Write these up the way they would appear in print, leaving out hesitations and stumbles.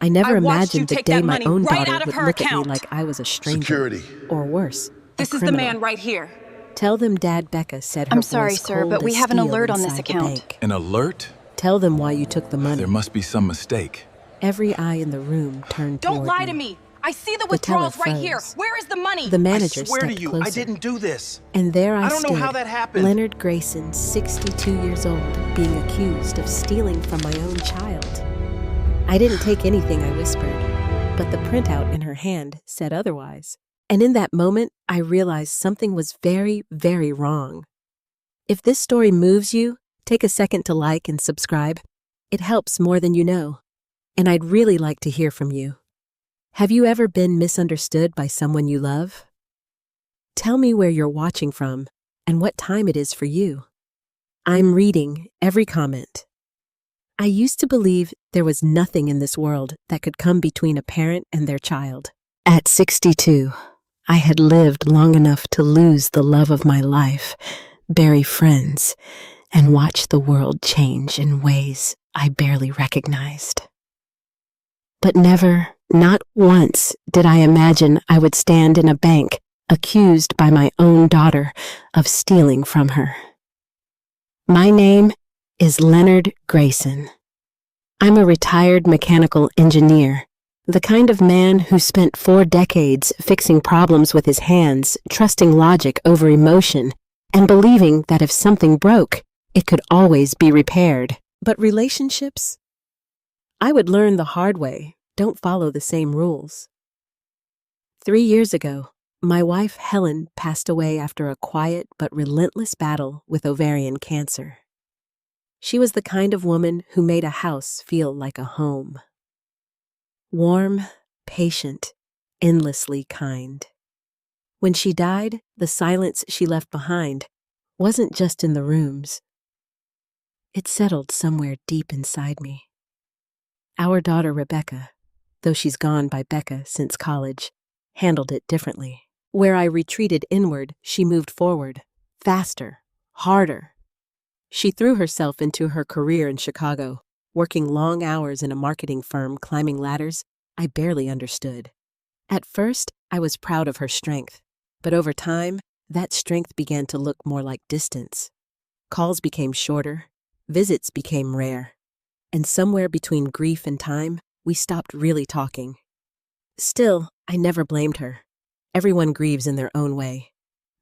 I never I watched you imagined the take day that my money own right daughter out of would her look at me account. like I was a stranger. Security. Or worse, This a is the criminal. man right here. Tell them Dad Becca said her I'm sorry, voice sir, cold but we as have an steel alert on this inside the account. bank. An alert? Tell them why you took the money. There must be some mistake. Every eye in the room turned Don't toward lie me. to me. I see the The teller withdrawals right here. froze. Where is the money? The manager I swear to stepped you, closer. I didn't do this. And there I I don't stood, know how that happened. Leonard Grayson, 62 years old, being accused of stealing from my own child. I didn't take anything I whispered, but the printout in her hand said otherwise. And in that moment, I realized something was very, very wrong. If this story moves you, take a second to like and subscribe. It helps more than you know. And I'd really like to hear from you. Have you ever been misunderstood by someone you love? Tell me where you're watching from and what time it is for you. I'm reading every comment. I used to believe there was nothing in this world that could come between a parent and their child. At 62, I had lived long enough to lose the love of my life, bury friends, and watch the world change in ways I barely recognized. But never, not once, did I imagine I would stand in a bank accused by my own daughter of stealing from her. My name is Leonard Grayson. I'm a retired mechanical engineer, the kind of man who spent 4 decades fixing problems with his hands, trusting logic over emotion, and believing that if something broke, it could always be repaired. But relationships? I would learn the hard way. Don't follow the same rules. 3 years ago, my wife Helen passed away after a quiet but relentless battle with ovarian cancer. She was the kind of woman who made a house feel like a home. Warm, patient, endlessly kind. When she died, the silence she left behind wasn't just in the rooms. It settled somewhere deep inside me. Our daughter Rebecca, though she's gone by Becca since college, handled it differently. Where I retreated inward, she moved forward, faster, harder. She threw herself into her career in Chicago, working long hours in a marketing firm, climbing ladders I barely understood. At first, I was proud of her strength, but over time, that strength began to look more like distance. Calls became shorter, visits became rare, and somewhere between grief and time, we stopped really talking. Still, I never blamed her. Everyone grieves in their own way.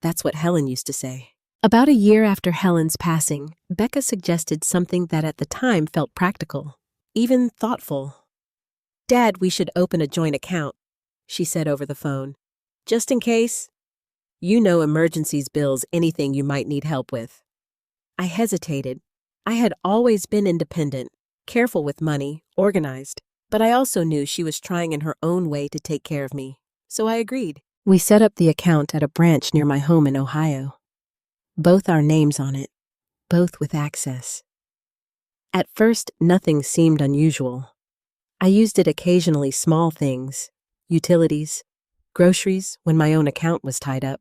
That's what Helen used to say. About a year after Helen's passing, Becca suggested something that at the time felt practical, even thoughtful. "Dad, we should open a joint account," she said over the phone. "Just in case. You know, emergencies, bills, anything you might need help with." I hesitated. I had always been independent, careful with money, organized, but I also knew she was trying in her own way to take care of me, so I agreed. We set up the account at a branch near my home in Ohio. Both our names on it, both with access. At first, nothing seemed unusual. I used it occasionally, small things, utilities, groceries, when my own account was tied up.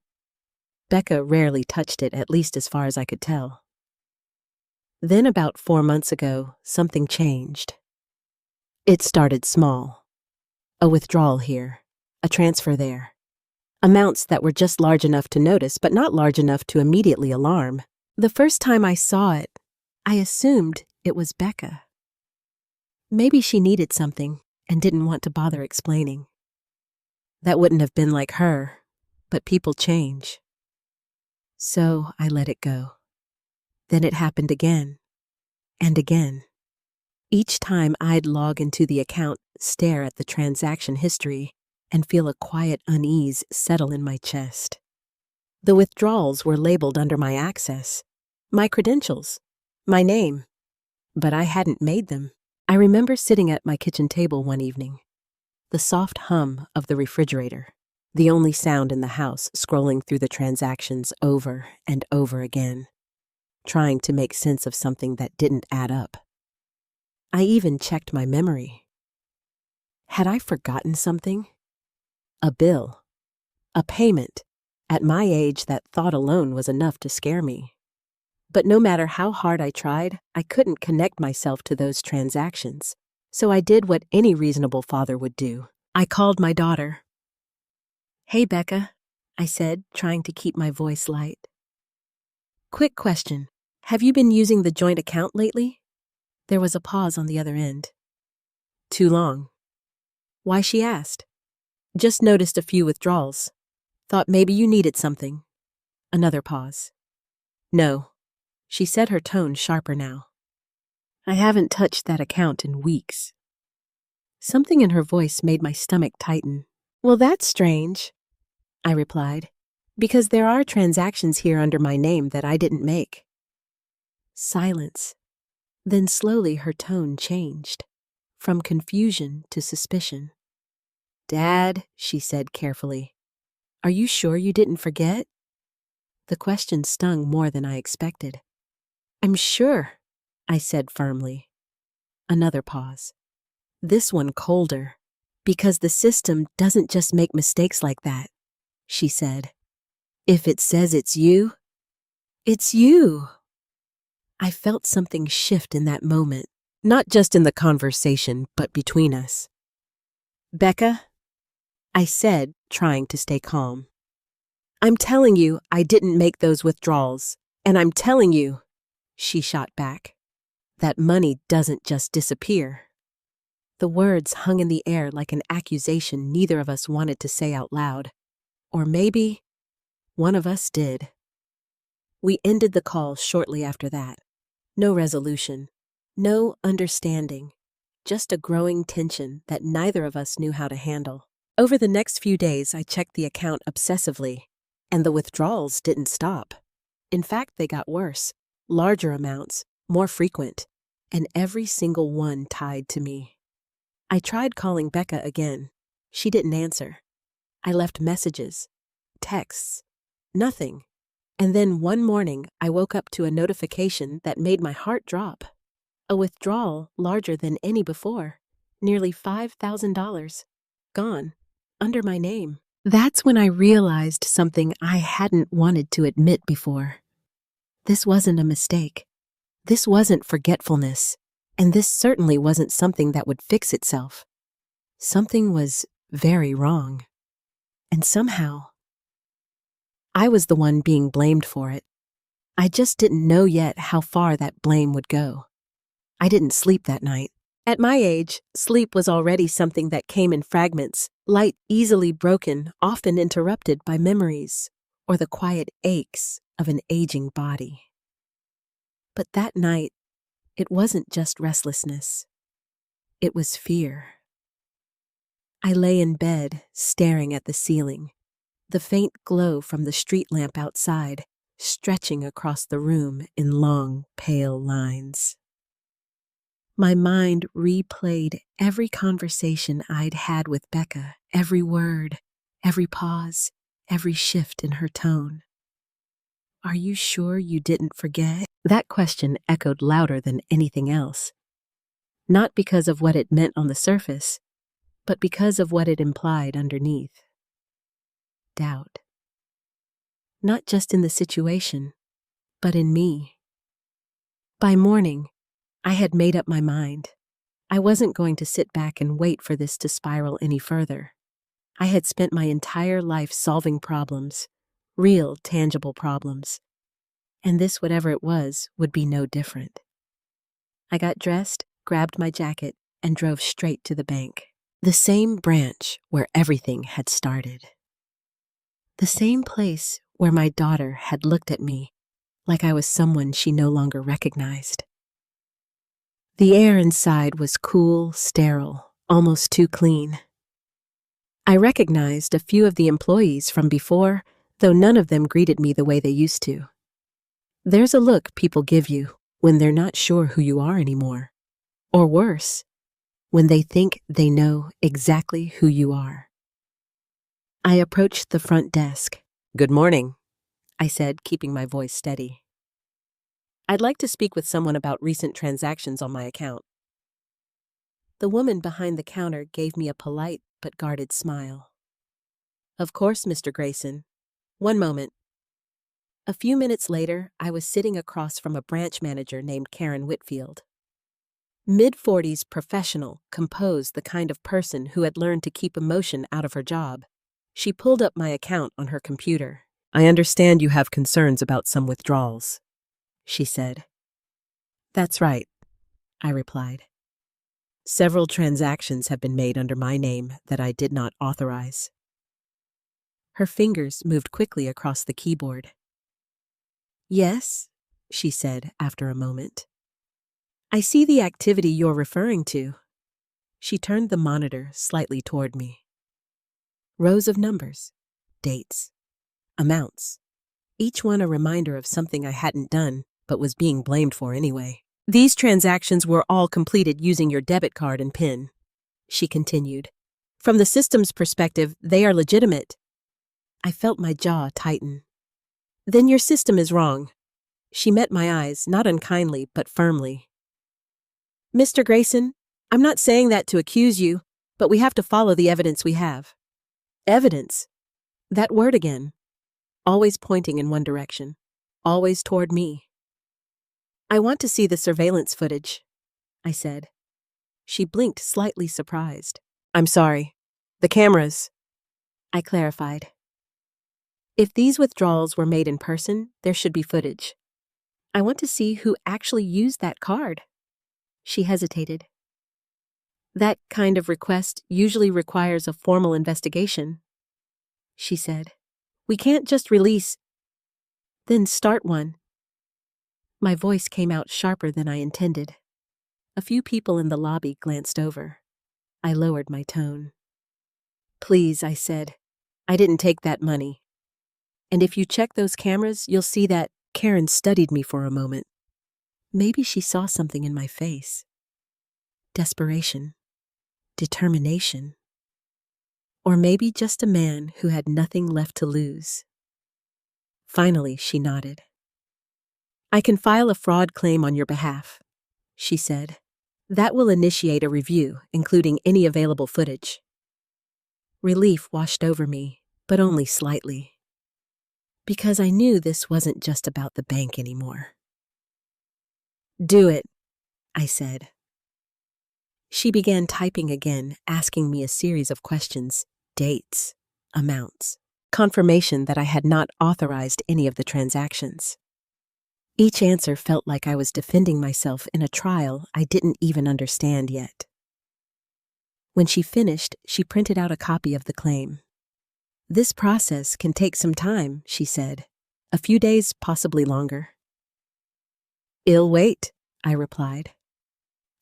Becca rarely touched it, at least as far as I could tell. Then about 4 months ago, something changed. It started small. A withdrawal here, a transfer there. Amounts that were just large enough to notice, but not large enough to immediately alarm. The first time I saw it, I assumed it was Becca. Maybe she needed something and didn't want to bother explaining. That wouldn't have been like her, but people change. So I let it go. Then it happened again, and again. Each time I'd log into the account, stare at the transaction history, and feel a quiet unease settle in my chest. The withdrawals were labeled under my access, my credentials, my name, but I hadn't made them. I remember sitting at my kitchen table one evening, the soft hum of the refrigerator, the only sound in the house, scrolling through the transactions over and over again, trying to make sense of something that didn't add up. I even checked my memory. Had I forgotten something? A bill, a payment. At my age, that thought alone was enough to scare me. But no matter how hard I tried, I couldn't connect myself to those transactions. So I did what any reasonable father would do. I called my daughter. "Hey, Becca," I said, trying to keep my voice light. "Quick question. Have you been using the joint account lately?" There was a pause on the other end. "Too long." "Why?" she asked. "Just noticed a few withdrawals. Thought maybe you needed something." Another pause. "No." She said, her tone sharper now. "I haven't touched that account in weeks." Something in her voice made my stomach tighten. "Well, that's strange," I replied, "because there are transactions here under my name that I didn't make." Silence. Then slowly her tone changed, from confusion to suspicion. "Dad," she said carefully, "are you sure you didn't forget?" The question stung more than I expected. "I'm sure," I said firmly. Another pause. This one colder. "Because the system doesn't just make mistakes like that," she said. "If it says it's you, it's you." I felt something shift in that moment, not just in the conversation, but between us. "Becca," I said, trying to stay calm, "I'm telling you I didn't make those withdrawals, and I'm telling you," she shot back, "that money doesn't just disappear." The words hung in the air like an accusation neither of us wanted to say out loud. Or maybe one of us did. We ended the call shortly after that. No resolution, no understanding, just a growing tension that neither of us knew how to handle. Over the next few days, I checked the account obsessively, and the withdrawals didn't stop. In fact, they got worse, larger amounts, more frequent, and every single one tied to me. I tried calling Becca again. She didn't answer. I left messages, texts, nothing. And then one morning, I woke up to a notification that made my heart drop. A withdrawal larger than any before, nearly $5,000, gone, under my name. That's when I realized something I hadn't wanted to admit before. This wasn't a mistake. This wasn't forgetfulness. And this certainly wasn't something that would fix itself. Something was very wrong. And somehow, I was the one being blamed for it. I just didn't know yet how far that blame would go. I didn't sleep that night. At my age, sleep was already something that came in fragments, light, easily broken, often interrupted by memories or the quiet aches of an aging body. But that night, it wasn't just restlessness. It was fear. I lay in bed, staring at the ceiling, the faint glow from the street lamp outside, stretching across the room in long, pale lines. My mind replayed every conversation I'd had with Becca, every word, every pause, every shift in her tone. "Are you sure you didn't forget?" That question echoed louder than anything else. Not because of what it meant on the surface, but because of what it implied underneath. Doubt. Not just in the situation, but in me. By morning, I had made up my mind. I wasn't going to sit back and wait for this to spiral any further. I had spent my entire life solving problems, real, tangible problems. And this, whatever it was, would be no different. I got dressed, grabbed my jacket, and drove straight to the bank. The same branch where everything had started. The same place where my daughter had looked at me like I was someone she no longer recognized. The air inside was cool, sterile, almost too clean. I recognized a few of the employees from before, though none of them greeted me the way they used to. There's a look people give you when they're not sure who you are anymore. Or worse, when they think they know exactly who you are. I approached the front desk. "Good morning," I said, keeping my voice steady. "I'd like to speak with someone about recent transactions on my account." The woman behind the counter gave me a polite but guarded smile. "Of course, Mr. Grayson. One moment." A few minutes later, I was sitting across from a branch manager named Karen Whitfield. Mid-40s professional, composed, the kind of person who had learned to keep emotion out of her job. She pulled up my account on her computer. "I understand you have concerns about some withdrawals," she said. "That's right," I replied. "Several transactions have been made under my name that I did not authorize." Her fingers moved quickly across the keyboard. "Yes," she said after a moment. "I see the activity you're referring to." She turned the monitor slightly toward me. Rows of numbers, dates, amounts, each one a reminder of something I hadn't done but was being blamed for anyway. "These transactions were all completed using your debit card and PIN," she continued. "From the system's perspective, they are legitimate." I felt my jaw tighten. "Then your system is wrong." She met my eyes, not unkindly, but firmly. "Mr. Grayson, I'm not saying that to accuse you, but we have to follow the evidence we have." Evidence? That word again. Always pointing in one direction. Always toward me. "I want to see the surveillance footage," I said. She blinked, slightly surprised. "I'm sorry. The cameras," I clarified. "If these withdrawals were made in person, there should be footage. I want to see who actually used that card." She hesitated. "That kind of request usually requires a formal investigation," she said. "We can't just release, then start one." My voice came out sharper than I intended. A few people in the lobby glanced over. I lowered my tone. "Please," I said. "I didn't take that money. And if you check those cameras, you'll see that." Karen studied me for a moment. Maybe she saw something in my face. Desperation. Determination. Or maybe just a man who had nothing left to lose. Finally, she nodded. "I can file a fraud claim on your behalf," she said. "That will initiate a review, including any available footage." Relief washed over me, but only slightly. Because I knew this wasn't just about the bank anymore. "Do it," I said. She began typing again, asking me a series of questions, dates, amounts, confirmation that I had not authorized any of the transactions. Each answer felt like I was defending myself in a trial I didn't even understand yet. When she finished, she printed out a copy of the claim. "This process can take some time," she said. "A few days, possibly longer." "I'll wait," I replied.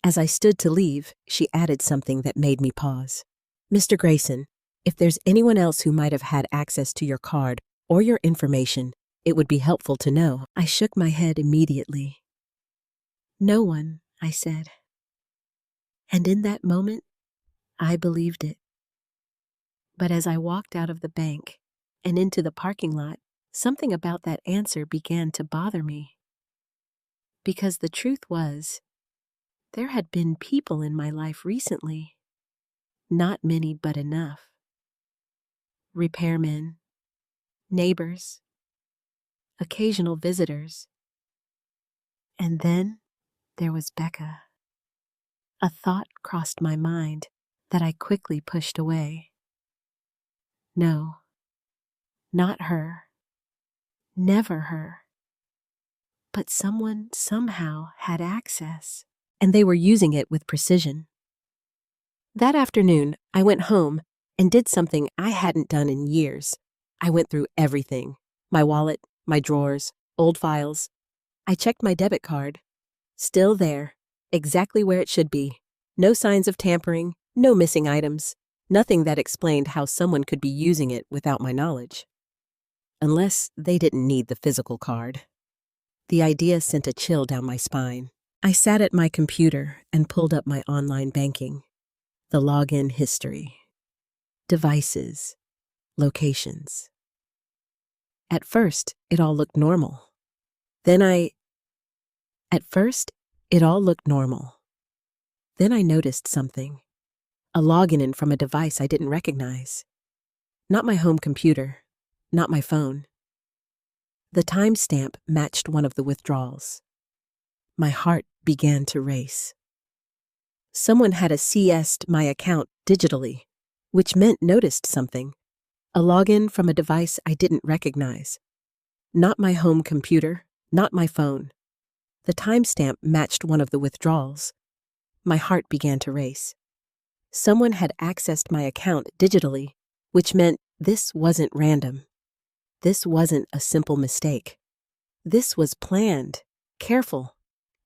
As I stood to leave, she added something that made me pause. "Mr. Grayson, if there's anyone else who might have had access to your card or your information, it would be helpful to know." I shook my head immediately. "No one," I said. And in that moment, I believed it. But as I walked out of the bank and into the parking lot, something about that answer began to bother me. Because the truth was, there had been people in my life recently. Not many, but enough. Repairmen, neighbors, occasional visitors. And then there was Becca. A thought crossed my mind that I quickly pushed away. No, not her. Never her. But someone somehow had access, and they were using it with precision. That afternoon, I went home and did something I hadn't done in years. I went through everything: my wallet, my drawers, old files. I checked my debit card. Still there, exactly where it should be. No signs of tampering, no missing items, nothing that explained how someone could be using it without my knowledge. Unless they didn't need the physical card. The idea sent a chill down my spine. I sat at my computer and pulled up my online banking. The login history. Devices. Locations. At first, it all looked normal. Then I noticed something. A login from a device I didn't recognize. Not my home computer. Not my phone. The timestamp matched one of the withdrawals. My heart began to race. Someone had accessed my account digitally, which meant noticed something. A login from a device I didn't recognize. Not my home computer, not my phone. The timestamp matched one of the withdrawals. My heart began to race. Someone had accessed my account digitally, which meant this wasn't random. This wasn't a simple mistake. This was planned, careful,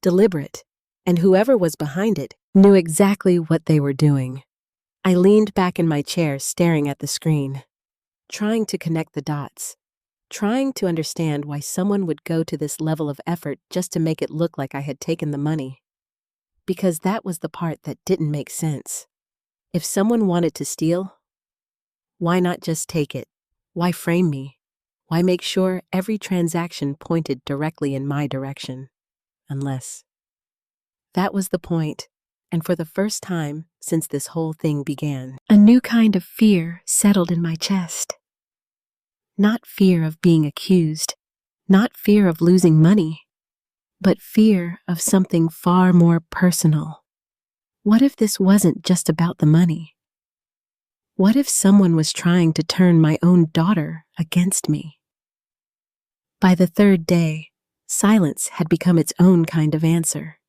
deliberate, and whoever was behind it knew exactly what they were doing. I leaned back in my chair, staring at the screen, trying to connect the dots, trying to understand why someone would go to this level of effort just to make it look like I had taken the money. Because that was the part that didn't make sense. If someone wanted to steal, why not just take it? Why frame me? Why make sure every transaction pointed directly in my direction? Unless. That was the point, and for the first time since this whole thing began, a new kind of fear settled in my chest. Not fear of being accused, not fear of losing money, but fear of something far more personal. What if this wasn't just about the money? What if someone was trying to turn my own daughter against me? By the third day, silence had become its own kind of answer.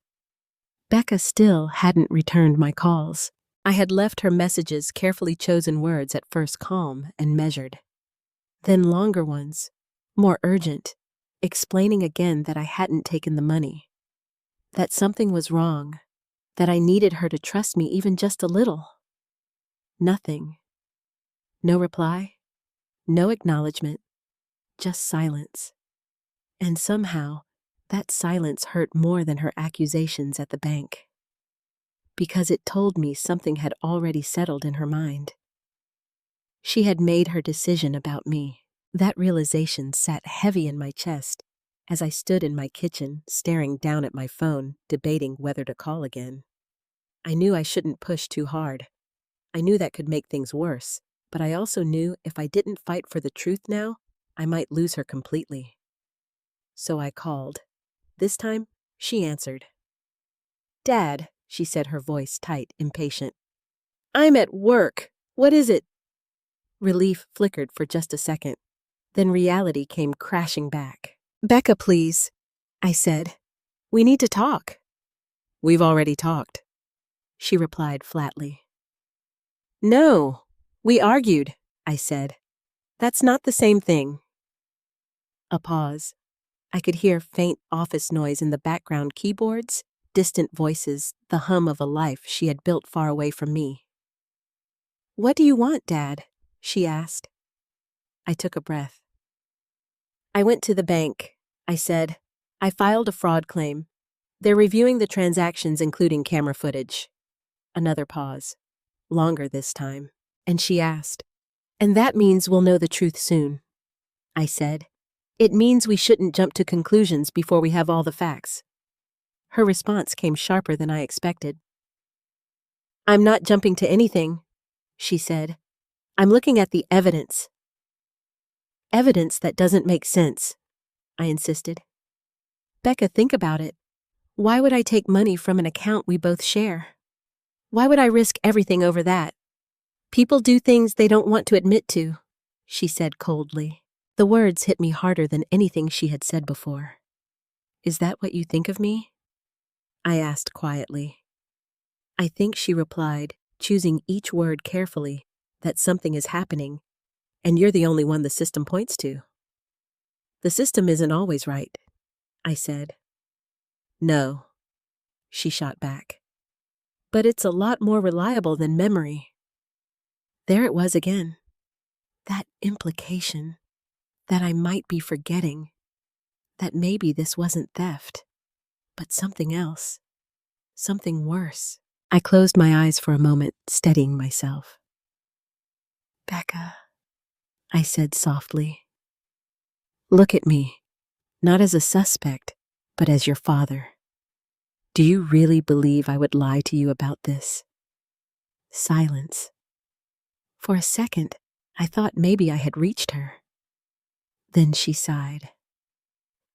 Becca still hadn't returned my calls. I had left her messages, carefully chosen words, at first calm and measured. Then longer ones, more urgent, explaining again that I hadn't taken the money. That something was wrong, that I needed her to trust me even just a little. Nothing. No reply, no acknowledgement, just silence. And somehow, that silence hurt more than her accusations at the bank. Because it told me something had already settled in her mind. She had made her decision about me. That realization sat heavy in my chest as I stood in my kitchen, staring down at my phone, debating whether to call again. I knew I shouldn't push too hard. I knew that could make things worse, but I also knew if I didn't fight for the truth now, I might lose her completely. So I called. This time, she answered. "Dad," she said, her voice tight, impatient. "I'm at work. What is it?" Relief flickered for just a second. Then reality came crashing back. "Becca, please," I said. "We need to talk." "We've already talked," she replied flatly. "No, we argued," I said. "That's not the same thing." A pause. I could hear faint office noise in the background, keyboards, distant voices, the hum of a life she had built far away from me. "What do you want, Dad?" she asked. I took a breath. "I went to the bank," I said. "I filed a fraud claim. They're reviewing the transactions, including camera footage." Another pause. Longer this time. And she asked, "And that means we'll know the truth soon." I said, "It means we shouldn't jump to conclusions before we have all the facts." Her response came sharper than I expected. "I'm not jumping to anything," she said. "I'm looking at the evidence." "Evidence that doesn't make sense," I insisted. "Becca, think about it. Why would I take money from an account we both share? Why would I risk everything over that? People do things they don't want to admit to," she said coldly. The words hit me harder than anything she had said before. "Is that what you think of me?" I asked quietly. "I think," she replied, choosing each word carefully, "that something is happening, and you're the only one the system points to." "The system isn't always right," I said. "No," she shot back. "But it's a lot more reliable than memory." There it was again. That implication that I might be forgetting, that maybe this wasn't theft, but something else, something worse. I closed my eyes for a moment, steadying myself. "Becca," I said softly. "Look at me, not as a suspect, but as your father. Do you really believe I would lie to you about this?" Silence. For a second, I thought maybe I had reached her. Then she sighed.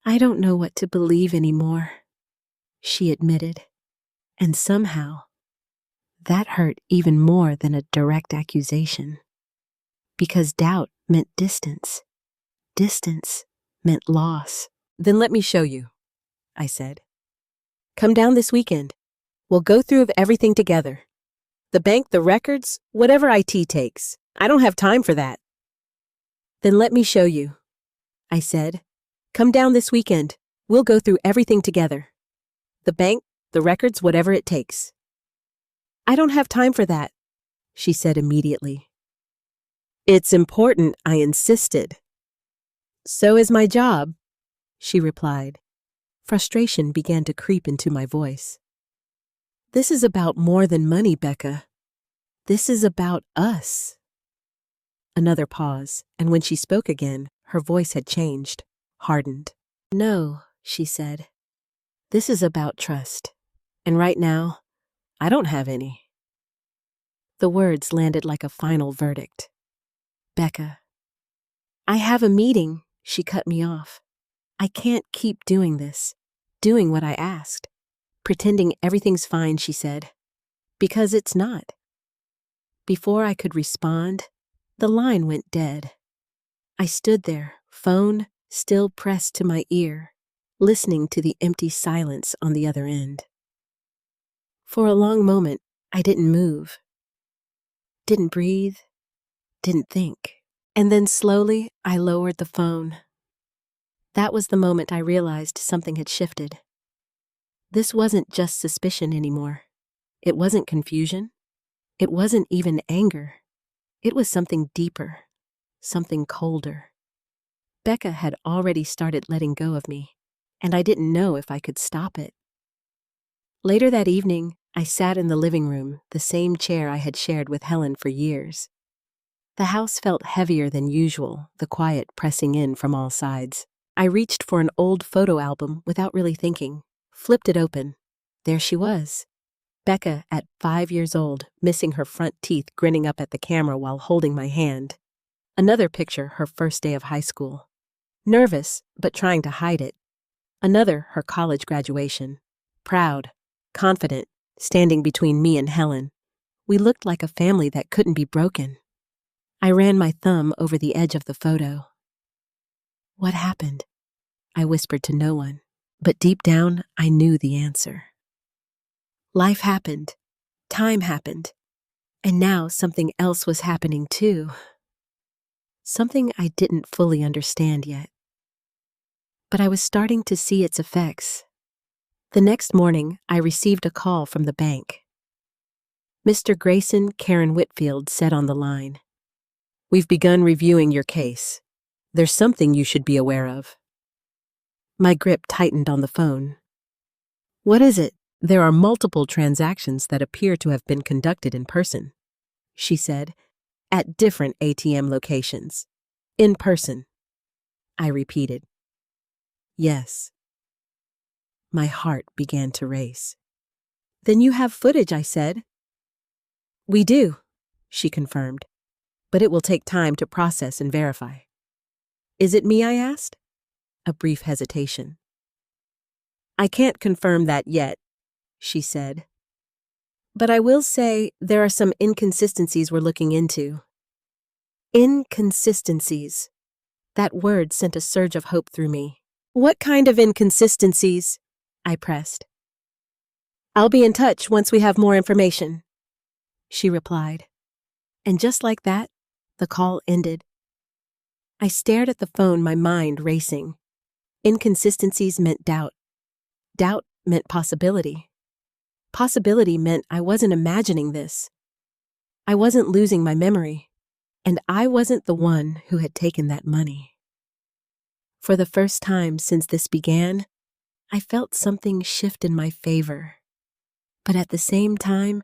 "I don't know what to believe anymore," she admitted. And somehow, That hurt even more than a direct accusation. Because doubt meant distance. Distance meant loss. Then let me show you, I said. Come down this weekend. We'll go through everything together. The bank, the records, whatever IT takes. I don't have time for that. Then let me show you, I said. Come down this weekend. We'll go through everything together. The bank, the records, whatever it takes. I don't have time for that, she said immediately. It's important, I insisted. So is my job, she replied. Frustration began to creep into my voice. This is about more than money, Becca. This is about us. Another pause, and when she spoke again, her voice had changed, hardened. No, she said. This is about trust. And right now, I don't have any. The words landed like a final verdict. Becca. I have a meeting, she cut me off. I can't keep doing this, doing what I asked. Pretending everything's fine, she said. Because it's not. Before I could respond, the line went dead. I stood there, phone still pressed to my ear, listening to the empty silence on the other end. For a long moment, I didn't move. Didn't breathe. Didn't think. And then slowly, I lowered the phone. That was the moment I realized something had shifted. This wasn't just suspicion anymore. It wasn't confusion. It wasn't even anger. It was something deeper, something colder. Becca had already started letting go of me, and I didn't know if I could stop it. Later that evening, I sat in the living room, the same chair I had shared with Helen for years. The house felt heavier than usual, the quiet pressing in from all sides. I reached for an old photo album without really thinking, flipped it open. There she was. Becca, at 5 years old, missing her front teeth, grinning up at the camera while holding my hand. Another picture, her first day of high school. Nervous, but trying to hide it. Another, her college graduation. Proud, confident, standing between me and Helen. We looked like a family that couldn't be broken. I ran my thumb over the edge of the photo. What happened? I whispered to no one, but deep down, I knew the answer. Life happened. Time happened. And now something else was happening too. Something I didn't fully understand yet. But I was starting to see its effects. The next morning, I received a call from the bank. Mr. Grayson Karen Whitfield said on the line, "We've begun reviewing your case. There's something you should be aware of." My grip tightened on the phone. "What is it?" "There are multiple transactions that appear to have been conducted in person," she said, "at different ATM locations. In person." I repeated, "Yes." My heart began to race. "Then you have footage," I said. "We do," she confirmed, "but it will take time to process and verify." "Is it me?" I asked. A brief hesitation. "I can't confirm that yet," she said. "But I will say there are some inconsistencies we're looking into." Inconsistencies. That word sent a surge of hope through me. "What kind of inconsistencies?" I pressed. "I'll be in touch once we have more information," she replied. And just like that, the call ended. I stared at the phone, my mind racing. Inconsistencies meant doubt. Doubt meant possibility. Possibility meant I wasn't imagining this. I wasn't losing my memory. And I wasn't the one who had taken that money. For the first time since this began, I felt something shift in my favor. But at the same time,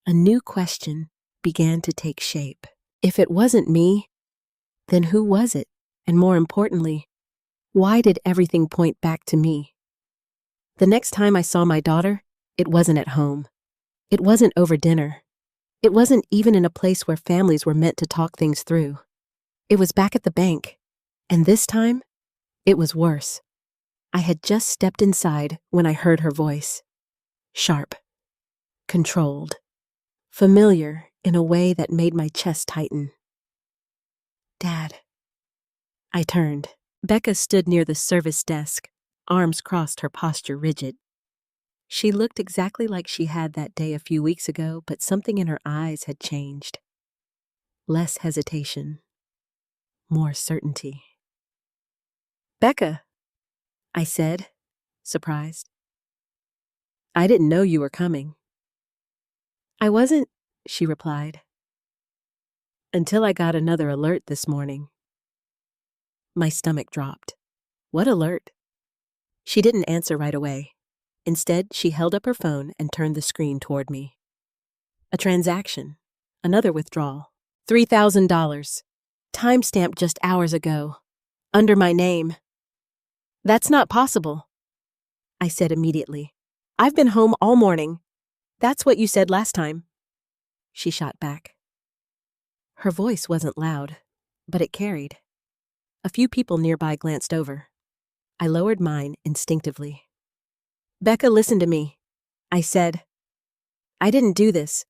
a new question began to take shape. If it wasn't me, then who was it? And more importantly, why did everything point back to me? The next time I saw my daughter, it wasn't at home. It wasn't over dinner. It wasn't even in a place where families were meant to talk things through. It was back at the bank. And this time, it was worse. I had just stepped inside when I heard her voice. Sharp. Controlled. familiar in a way that made my chest tighten. Dad. I turned. Becca stood near the service desk, arms crossed, her posture rigid. She looked exactly like she had that day a few weeks ago, but something in her eyes had changed. Less hesitation, more certainty. Becca, I said, surprised. I didn't know you were coming. I wasn't, she replied, until I got another alert this morning. My stomach dropped. What alert? She didn't answer right away. Instead, she held up her phone and turned the screen toward me. A transaction. Another withdrawal. $3,000. Timestamped just hours ago. Under my name. That's not possible, I said immediately. I've been home all morning. That's what you said last time. She shot back. Her voice wasn't loud, but it carried. A few people nearby glanced over. I lowered mine instinctively. Becca, listen to me, I said. I didn't do this.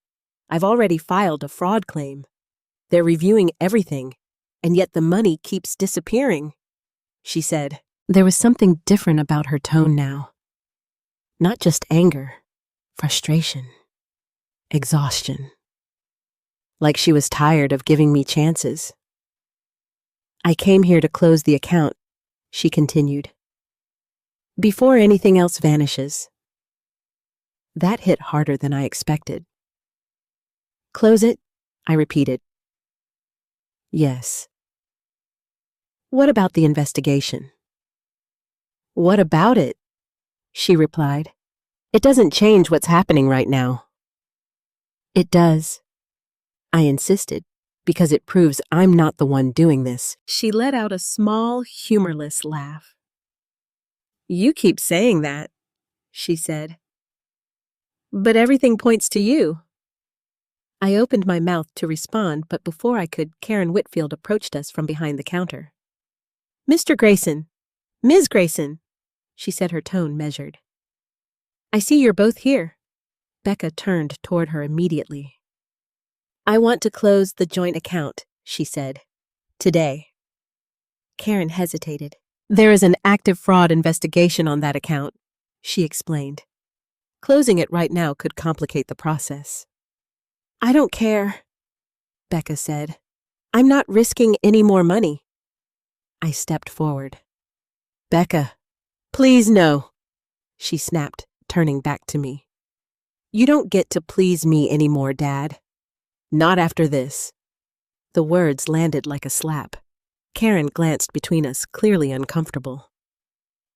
I've already filed a fraud claim. They're reviewing everything, and yet the money keeps disappearing, she said. There was something different about her tone now. Not just anger, frustration, exhaustion. Like she was tired of giving me chances. I came here to close the account, she continued. Before anything else vanishes. That hit harder than I expected. Close it, I repeated. Yes. What about the investigation? What about it? She replied. It doesn't change what's happening right now. It does. I insisted, because it proves I'm not the one doing this. She let out a small, humorless laugh. You keep saying that, she said. But everything points to you. I opened my mouth to respond, but before I could, Karen Whitfield approached us from behind the counter. Mr. Grayson, Ms. Grayson, she said, her tone measured. I see you're both here. Becca turned toward her immediately. I want to close the joint account, she said. Today. Karen hesitated. There is an active fraud investigation on that account, she explained. Closing it right now could complicate the process. I don't care, Becca said. I'm not risking any more money. I stepped forward. Becca, please no, she snapped, turning back to me. You don't get to please me anymore, Dad. Not after this. The words landed like a slap. Karen glanced between us, clearly uncomfortable.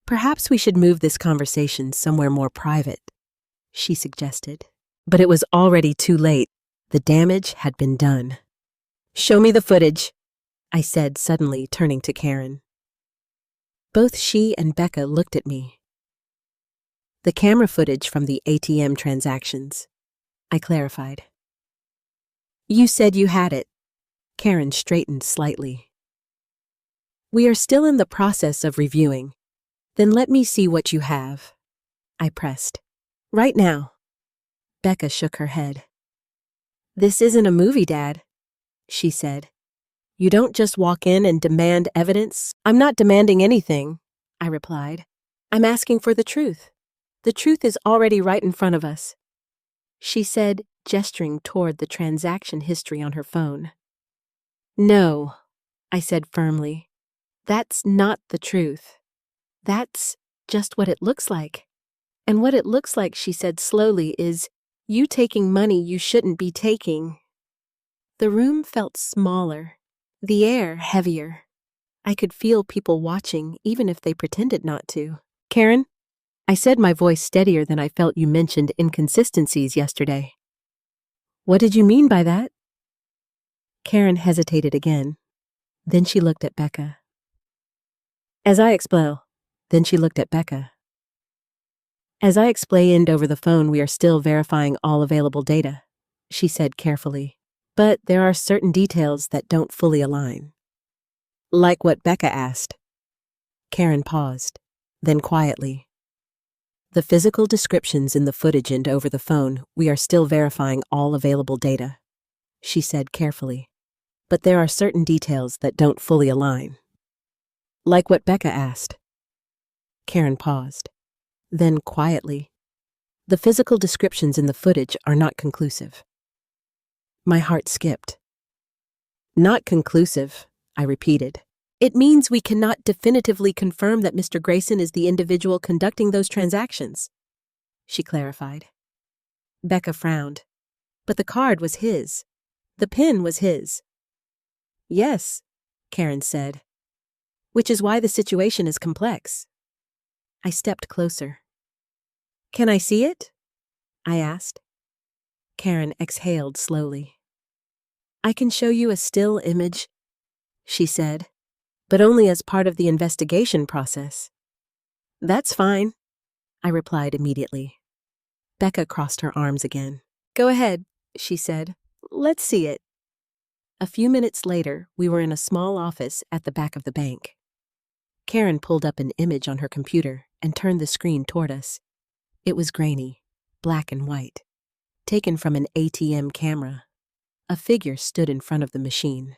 Perhaps we should move this conversation somewhere more private, she suggested. But it was already too late. The damage had been done. Show me the footage, I said, suddenly turning to Karen. Both she and Becca looked at me. The camera footage from the ATM transactions, I clarified. You said you had it. Karen straightened slightly. We are still in the process of reviewing. Then let me see what you have, I pressed. Right now. Becca shook her head. This isn't a movie, Dad, she said. You don't just walk in and demand evidence. I'm not demanding anything, I replied. I'm asking for the truth. The truth is already right in front of us, she said, gesturing toward the transaction history on her phone. No, I said firmly. That's not the truth. That's just what it looks like. And what it looks like, she said slowly, is you taking money you shouldn't be taking. The room felt smaller, the air heavier. I could feel people watching, even if they pretended not to. Karen, I said, my voice steadier than I felt. You mentioned inconsistencies yesterday. What did you mean by that? Karen hesitated again. Then she looked at Becca. Then she looked at Becca. As I explained over the phone, we are still verifying all available data, she said carefully. But there are certain details that don't fully align. Like what Becca asked. Karen paused, then quietly. The physical descriptions in the footage and over the phone, we are still verifying all available data, she said carefully. But there are certain details that don't fully align. Like what Becca asked. Karen paused. Then, quietly, the physical descriptions in the footage are not conclusive. My heart skipped. Not conclusive, I repeated. It means we cannot definitively confirm that Mr. Grayson is the individual conducting those transactions, she clarified. Becca frowned. But the card was his. The PIN was his. Yes, Karen said. Which is why the situation is complex. I stepped closer. Can I see it? I asked. Karen exhaled slowly. I can show you a still image, she said, but only as part of the investigation process. That's fine, I replied immediately. Becca crossed her arms again. Go ahead, she said. Let's see it. A few minutes later, we were in a small office at the back of the bank. Karen pulled up an image on her computer and turned the screen toward us. It was grainy, black and white, taken from an ATM camera. A figure stood in front of the machine.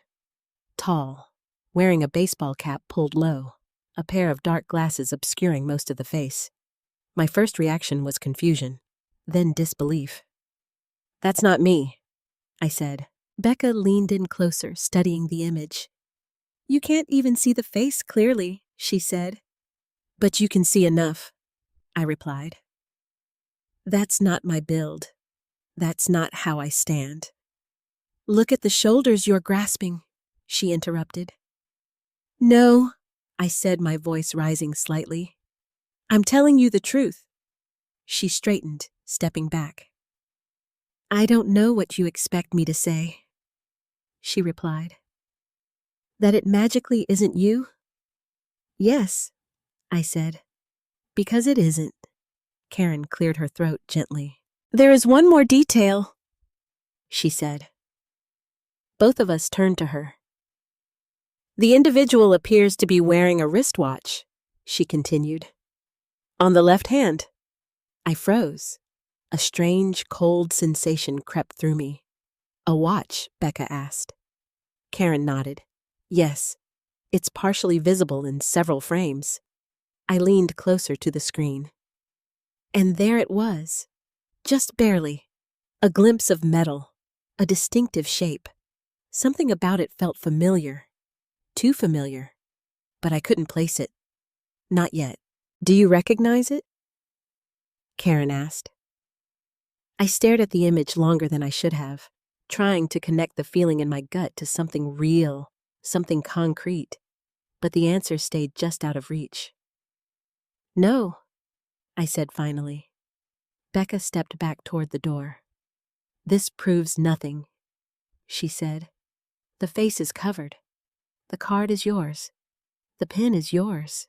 Tall, wearing a baseball cap pulled low, a pair of dark glasses obscuring most of the face. My first reaction was confusion, then disbelief. That's not me, I said. Becca leaned in closer, studying the image. You can't even see the face clearly, she said. But you can see enough, I replied. That's not my build. That's not how I stand. Look at the shoulders you're grasping, she interrupted. No, I said, my voice rising slightly. I'm telling you the truth. She straightened, stepping back. I don't know what you expect me to say, she replied. That it magically isn't you? Yes, I said. Because it isn't. Karen cleared her throat gently. There is one more detail, she said. Both of us turned to her. The individual appears to be wearing a wristwatch, she continued. On the left hand. I froze. A strange, cold sensation crept through me. A watch, Becca asked. Karen nodded. Yes, it's partially visible in several frames. I leaned closer to the screen. And there it was. Just barely. A glimpse of metal. A distinctive shape. Something about it felt familiar. Too familiar. But I couldn't place it. Not yet. Do you recognize it? Karen asked. I stared at the image longer than I should have, trying to connect the feeling in my gut to something real, something concrete. But the answer stayed just out of reach. No, I said finally. Becca stepped back toward the door. This proves nothing, she said. The face is covered. The card is yours. The pin is yours.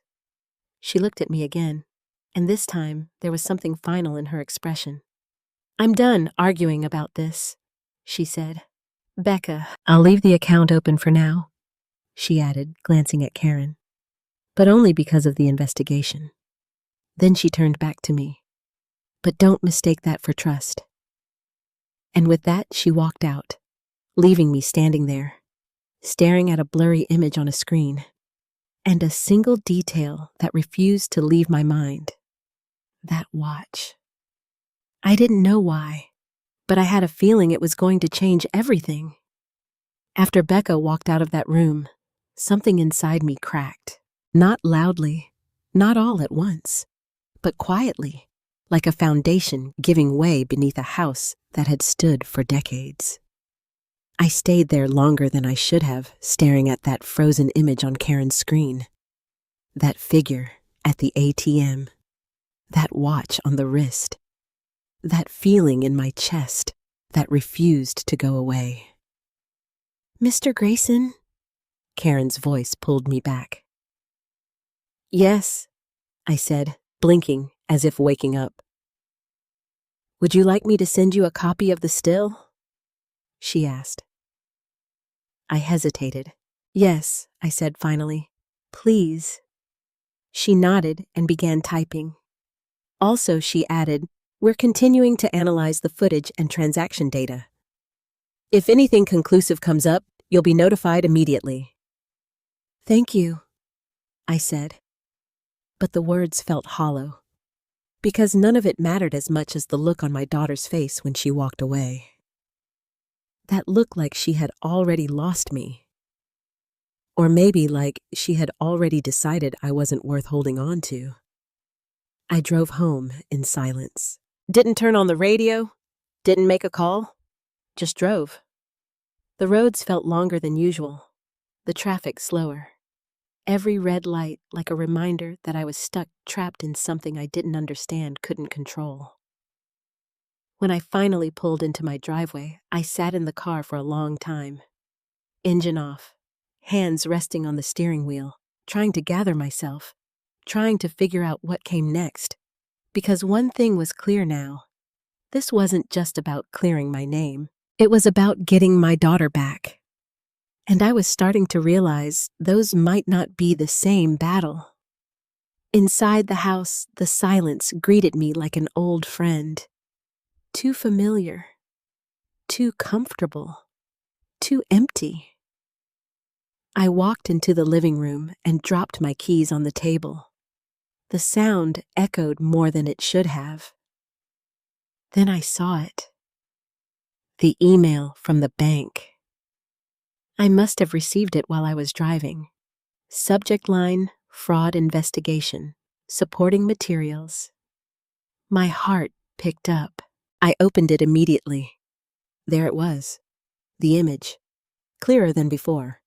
She looked at me again, and this time there was something final in her expression. I'm done arguing about this, she said. Becca, I'll leave the account open for now, she added, glancing at Karen. But only because of the investigation. Then she turned back to me. But don't mistake that for trust. And with that, she walked out, leaving me standing there, staring at a blurry image on a screen, and a single detail that refused to leave my mind. That watch. I didn't know why, but I had a feeling it was going to change everything. After Becca walked out of that room, something inside me cracked. Not loudly, not all at once, but quietly, like a foundation giving way beneath a house that had stood for decades. I stayed there longer than I should have, staring at that frozen image on Karen's screen. That figure at the ATM. That watch on the wrist. That feeling in my chest that refused to go away. Mr. Grayson? Karen's voice pulled me back. Yes, I said, blinking as if waking up. Would you like me to send you a copy of the still? She asked. I hesitated. Yes, I said finally. Please. She nodded and began typing. Also, she added, we're continuing to analyze the footage and transaction data. If anything conclusive comes up, you'll be notified immediately. Thank you, I said. But the words felt hollow, because none of it mattered as much as the look on my daughter's face when she walked away. That looked like she had already lost me. Or maybe like she had already decided I wasn't worth holding on to. I drove home in silence. Didn't turn on the radio, didn't make a call, just drove. The roads felt longer than usual, the traffic slower. Every red light like a reminder that I was stuck, trapped in something I didn't understand, couldn't control. When I finally pulled into my driveway, I sat in the car for a long time. Engine off, hands resting on the steering wheel, trying to gather myself, trying to figure out what came next. Because one thing was clear now. This wasn't just about clearing my name. It was about getting my daughter back. And I was starting to realize those might not be the same battle. Inside the house, the silence greeted me like an old friend. Too familiar, too comfortable, too empty. I walked into the living room and dropped my keys on the table. The sound echoed more than it should have. Then I saw it. The email from the bank. I must have received it while I was driving. Subject line, fraud investigation, supporting materials. My heart picked up. I opened it immediately. There it was. The image. Clearer than before.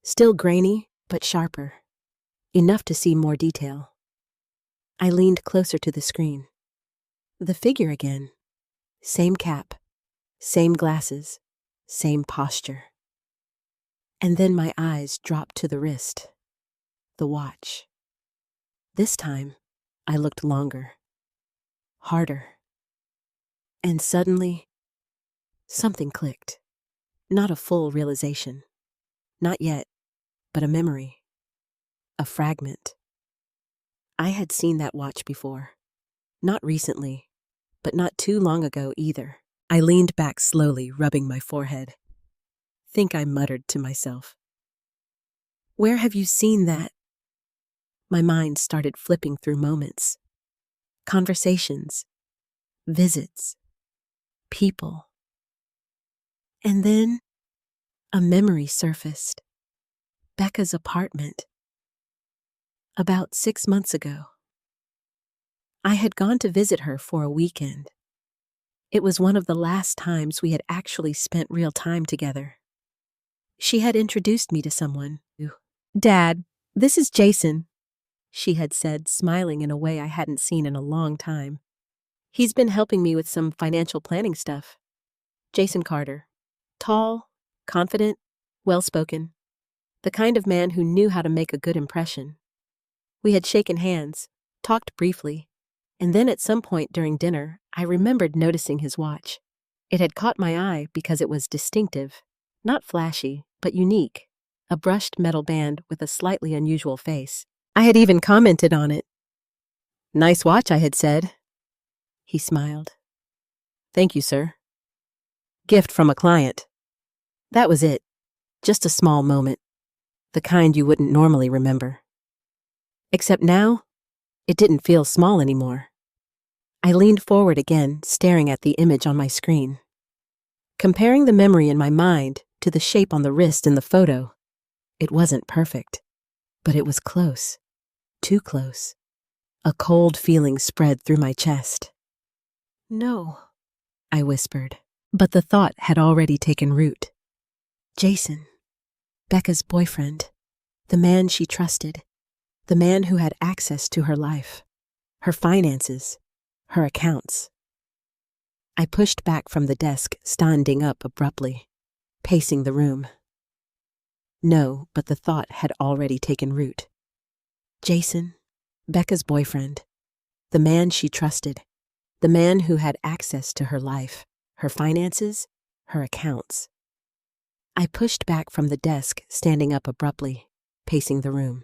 Still grainy, but sharper. Enough to see more detail. I leaned closer to the screen. The figure again. Same cap. Same glasses. Same posture. And then my eyes dropped to the wrist. The watch. This time, I looked longer. Harder. And suddenly, something clicked. Not a full realization. Not yet, but a memory. A fragment. I had seen that watch before. Not recently, but not too long ago either. I leaned back slowly, rubbing my forehead. Think I muttered to myself. Where have you seen that? My mind started flipping through moments. Conversations. Visits. People. And then a memory surfaced. Becca's apartment. About 6 months ago. I had gone to visit her for a weekend. It was one of the last times we had actually spent real time together. She had introduced me to someone. Dad, this is Jason, she had said, smiling in a way I hadn't seen in a long time. He's been helping me with some financial planning stuff. Jason Carter. Tall, confident, well-spoken. The kind of man who knew how to make a good impression. We had shaken hands, talked briefly, and then at some point during dinner, I remembered noticing his watch. It had caught my eye because it was distinctive, not flashy, but unique, a brushed metal band with a slightly unusual face. I had even commented on it. Nice watch, I had said. He smiled. Thank you, sir. Gift from a client. That was it. Just a small moment. The kind you wouldn't normally remember. Except now, it didn't feel small anymore. I leaned forward again, staring at the image on my screen. Comparing the memory in my mind to the shape on the wrist in the photo, it wasn't perfect, but it was close. Too close. A cold feeling spread through my chest. No, I whispered, but the thought had already taken root. Jason, Becca's boyfriend, the man she trusted, the man who had access to her life, her finances, her accounts. I pushed back from the desk, standing up abruptly, pacing the room. No, but the thought had already taken root. Jason, Becca's boyfriend, the man she trusted, the man who had access to her life, her finances, her accounts. I pushed back from the desk, standing up abruptly, pacing the room.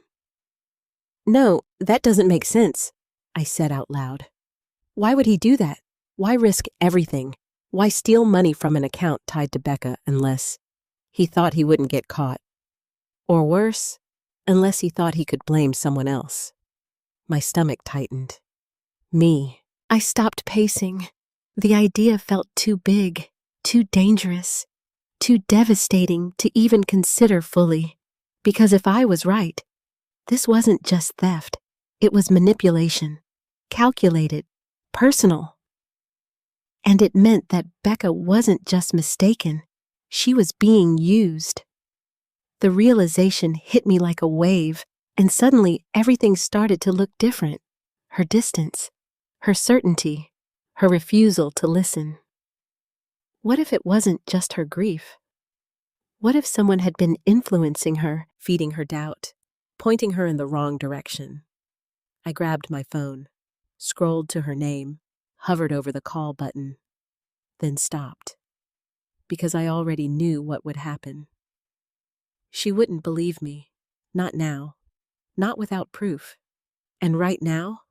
No, that doesn't make sense, I said out loud. Why would he do that? Why risk everything? Why steal money from an account tied to Becca unless he thought he wouldn't get caught? Or worse, unless he thought he could blame someone else. My stomach tightened. Me. I stopped pacing. The idea felt too big, too dangerous, too devastating to even consider fully. Because if I was right, this wasn't just theft. It was manipulation, calculated, personal. And it meant that Becca wasn't just mistaken. She was being used. The realization hit me like a wave, and suddenly everything started to look different. Her distance, her certainty, her refusal to listen. What if it wasn't just her grief? What if someone had been influencing her, feeding her doubt, pointing her in the wrong direction? I grabbed my phone, scrolled to her name, hovered over the call button, then stopped, because I already knew what would happen. She wouldn't believe me, not now, not without proof. And right now,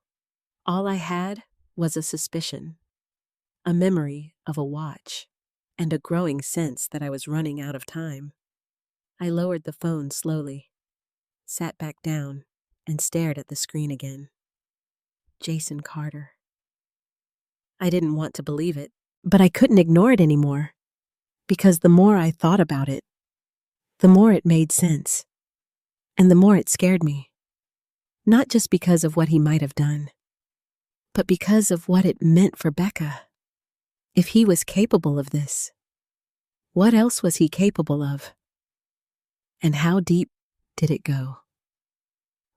all I had was a suspicion, a memory of a watch, and a growing sense that I was running out of time. I lowered the phone slowly, sat back down, and stared at the screen again. Jason Carter. I didn't want to believe it, but I couldn't ignore it anymore, because the more I thought about it, the more it made sense, and the more it scared me. Not just because of what he might have done, but because of what it meant for Becca. If he was capable of this, what else was he capable of? And how deep did it go?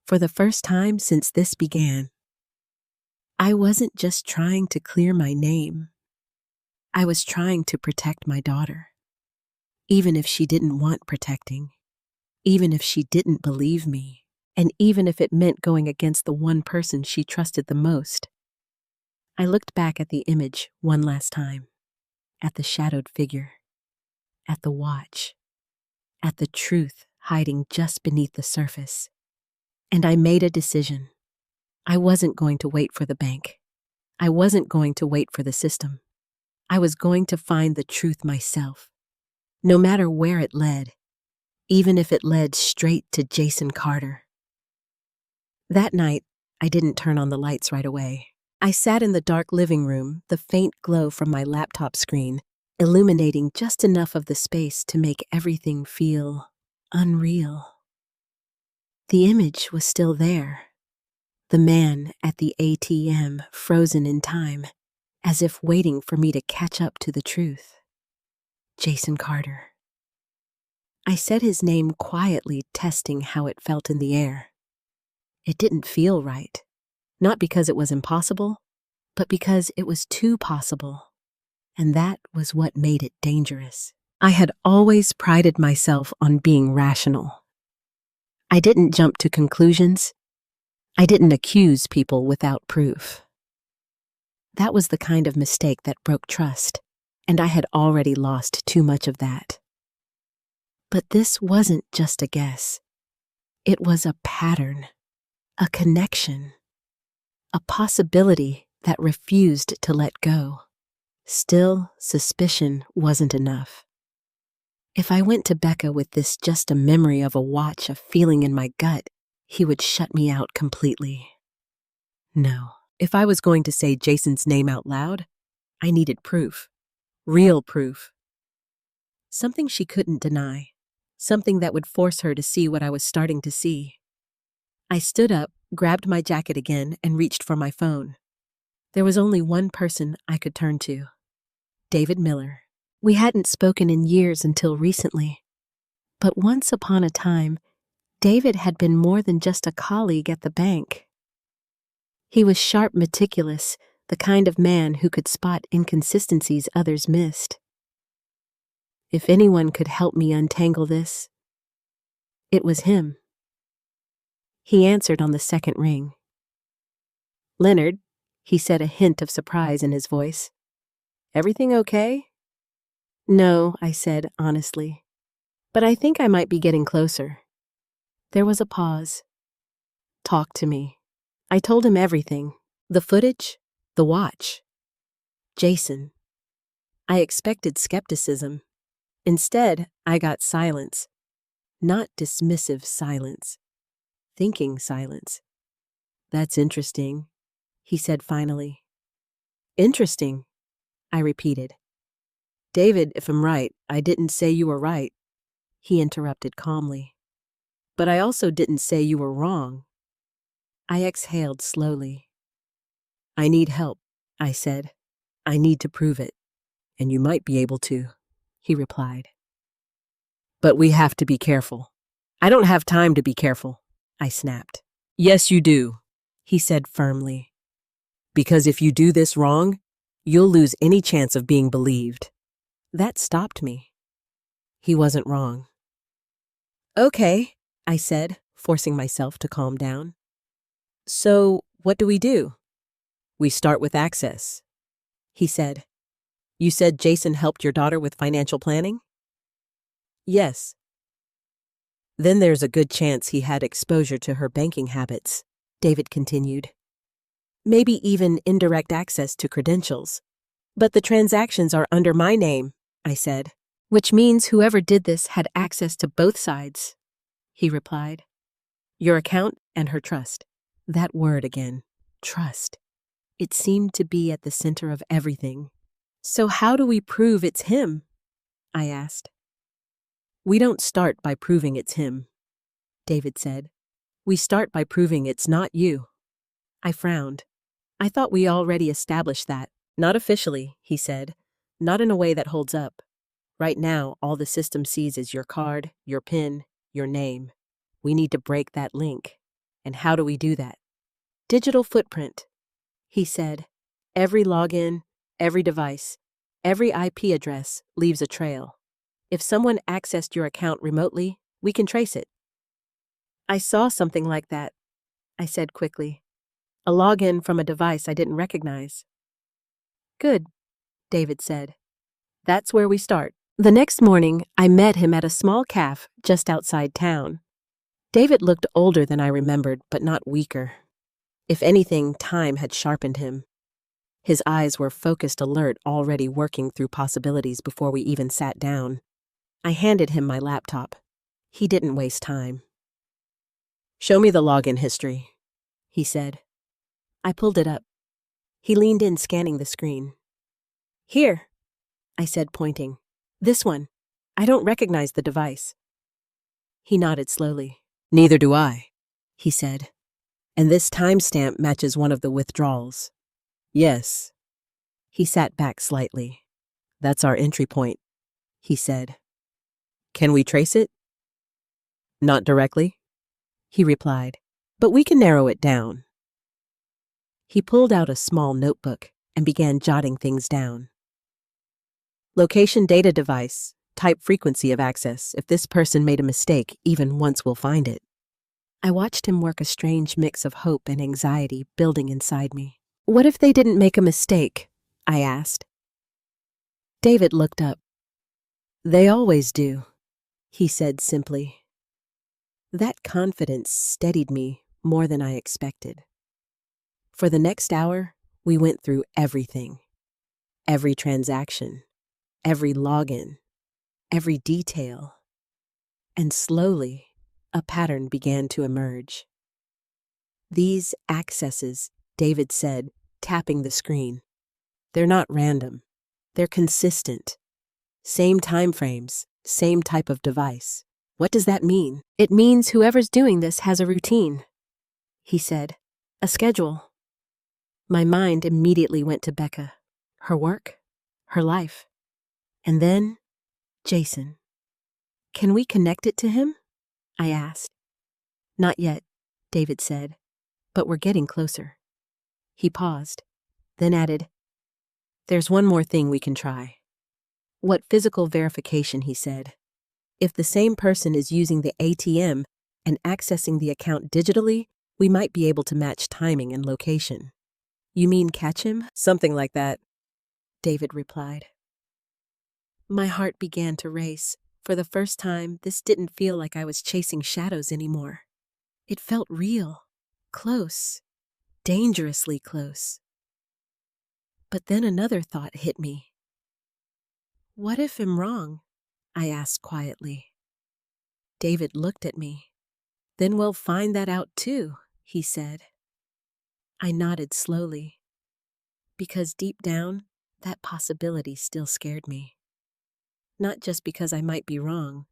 For the first time since this began, I wasn't just trying to clear my name. I was trying to protect my daughter, even if she didn't want protecting, even if she didn't believe me, and even if it meant going against the one person she trusted the most. I looked back at the image one last time, at the shadowed figure, at the watch, at the truth hiding just beneath the surface. And I made a decision. I wasn't going to wait for the bank. I wasn't going to wait for the system. I was going to find the truth myself, no matter where it led, even if it led straight to Jason Carter. That night, I didn't turn on the lights right away. I sat in the dark living room, the faint glow from my laptop screen, illuminating just enough of the space to make everything feel unreal. The image was still there. The man at the ATM, frozen in time, as if waiting for me to catch up to the truth. Jason Carter. I said his name quietly, testing how it felt in the air. It didn't feel right. Not because it was impossible, but because it was too possible. And that was what made it dangerous. I had always prided myself on being rational. I didn't jump to conclusions. I didn't accuse people without proof. That was the kind of mistake that broke trust, and I had already lost too much of that. But this wasn't just a guess. It was a pattern, a connection, a possibility that refused to let go. Still, suspicion wasn't enough. If I went to Becca with this just a memory of a watch, a feeling in my gut, he would shut me out completely. No, if I was going to say Jason's name out loud, I needed proof. Real proof. Something she couldn't deny. Something that would force her to see what I was starting to see. I stood up, grabbed my jacket again, and reached for my phone. There was only one person I could turn to. David Miller. We hadn't spoken in years until recently. But once upon a time, David had been more than just a colleague at the bank. He was sharp, meticulous, the kind of man who could spot inconsistencies others missed. If anyone could help me untangle this, it was him. He answered on the second ring. "Leonard," he said, a hint of surprise in his voice. "Everything okay?" "No," I said honestly, "but I think I might be getting closer." There was a pause. "Talk to me." I told him everything. The footage, The watch. Jason. I expected skepticism. Instead, I got silence. Not dismissive silence. Thinking silence. That's interesting, he said finally. Interesting, I repeated. David, if I'm right, I didn't say you were right, he interrupted calmly. But I also didn't say you were wrong. I exhaled slowly. I need help, I said. I need to prove it. And you might be able to, he replied. But we have to be careful. I don't have time to be careful, I snapped. Yes, you do, he said firmly. Because if you do this wrong, you'll lose any chance of being believed. That stopped me. He wasn't wrong. Okay, I said, forcing myself to calm down. So, what do we do? We start with access, he said. You said Jason helped your daughter with financial planning? Yes. Then there's a good chance he had exposure to her banking habits, David continued. Maybe even indirect access to credentials. But the transactions are under my name, I said, which means whoever did this had access to both sides, he replied. Your account and her trust. That word again, trust. It seemed to be at the center of everything. So how do we prove it's him? I asked. We don't start by proving it's him, David said. We start by proving it's not you. I frowned. I thought we already established that. Not officially, he said. Not in a way that holds up. Right now, all the system sees is your card, your PIN, your name. We need to break that link. And how do we do that? Digital footprint, he said. Every login, every device, every IP address leaves a trail. If someone accessed your account remotely, we can trace it. I saw something like that, I said quickly. A login from a device I didn't recognize. Good, David said. That's where we start. The next morning, I met him at a small cafe just outside town. David looked older than I remembered, but not weaker. If anything, time had sharpened him. His eyes were focused alert, already working through possibilities before we even sat down. I handed him my laptop. He didn't waste time. Show me the login history, he said. I pulled it up. He leaned in, scanning the screen. Here, I said, pointing. This one. I don't recognize the device. He nodded slowly. Neither do I, he said. And this timestamp matches one of the withdrawals. Yes. He sat back slightly. That's our entry point, he said. Can we trace it? Not directly, he replied, but we can narrow it down. He pulled out a small notebook and began jotting things down. Location data device, type frequency of access. If this person made a mistake, even once we'll find it. I watched him work, a strange mix of hope and anxiety building inside me. What if they didn't make a mistake? I asked. David looked up. They always do, he said simply. That confidence steadied me more than I expected. For the next hour, we went through everything. Every transaction, every login, every detail. And slowly, a pattern began to emerge. These accesses, David said, tapping the screen. They're not random. They're consistent. Same time frames, same type of device. What does that mean? It means whoever's doing this has a routine, he said. A schedule. My mind immediately went to Becca, her work, her life. And then, Jason. Can we connect it to him? I asked. Not yet, David said, but we're getting closer. He paused, then added, There's one more thing we can try. What physical verification, he said. If the same person is using the ATM and accessing the account digitally, we might be able to match timing and location. You mean catch him? Something like that, David replied. My heart began to race. For the first time, this didn't feel like I was chasing shadows anymore. It felt real, close, dangerously close. But then another thought hit me. What if I'm wrong? I asked quietly. David looked at me. Then we'll find that out too, he said. I nodded slowly, because deep down, that possibility still scared me. Not just because I might be wrong,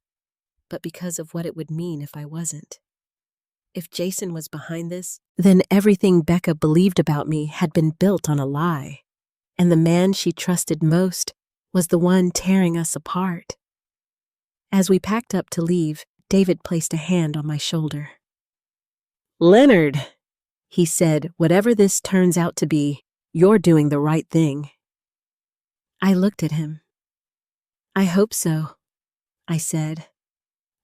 but because of what it would mean if I wasn't. If Jason was behind this, then everything Becca believed about me had been built on a lie, and the man she trusted most was the one tearing us apart. As we packed up to leave, David placed a hand on my shoulder. "Leonard," he said, "whatever this turns out to be, you're doing the right thing." I looked at him. "I hope so," I said,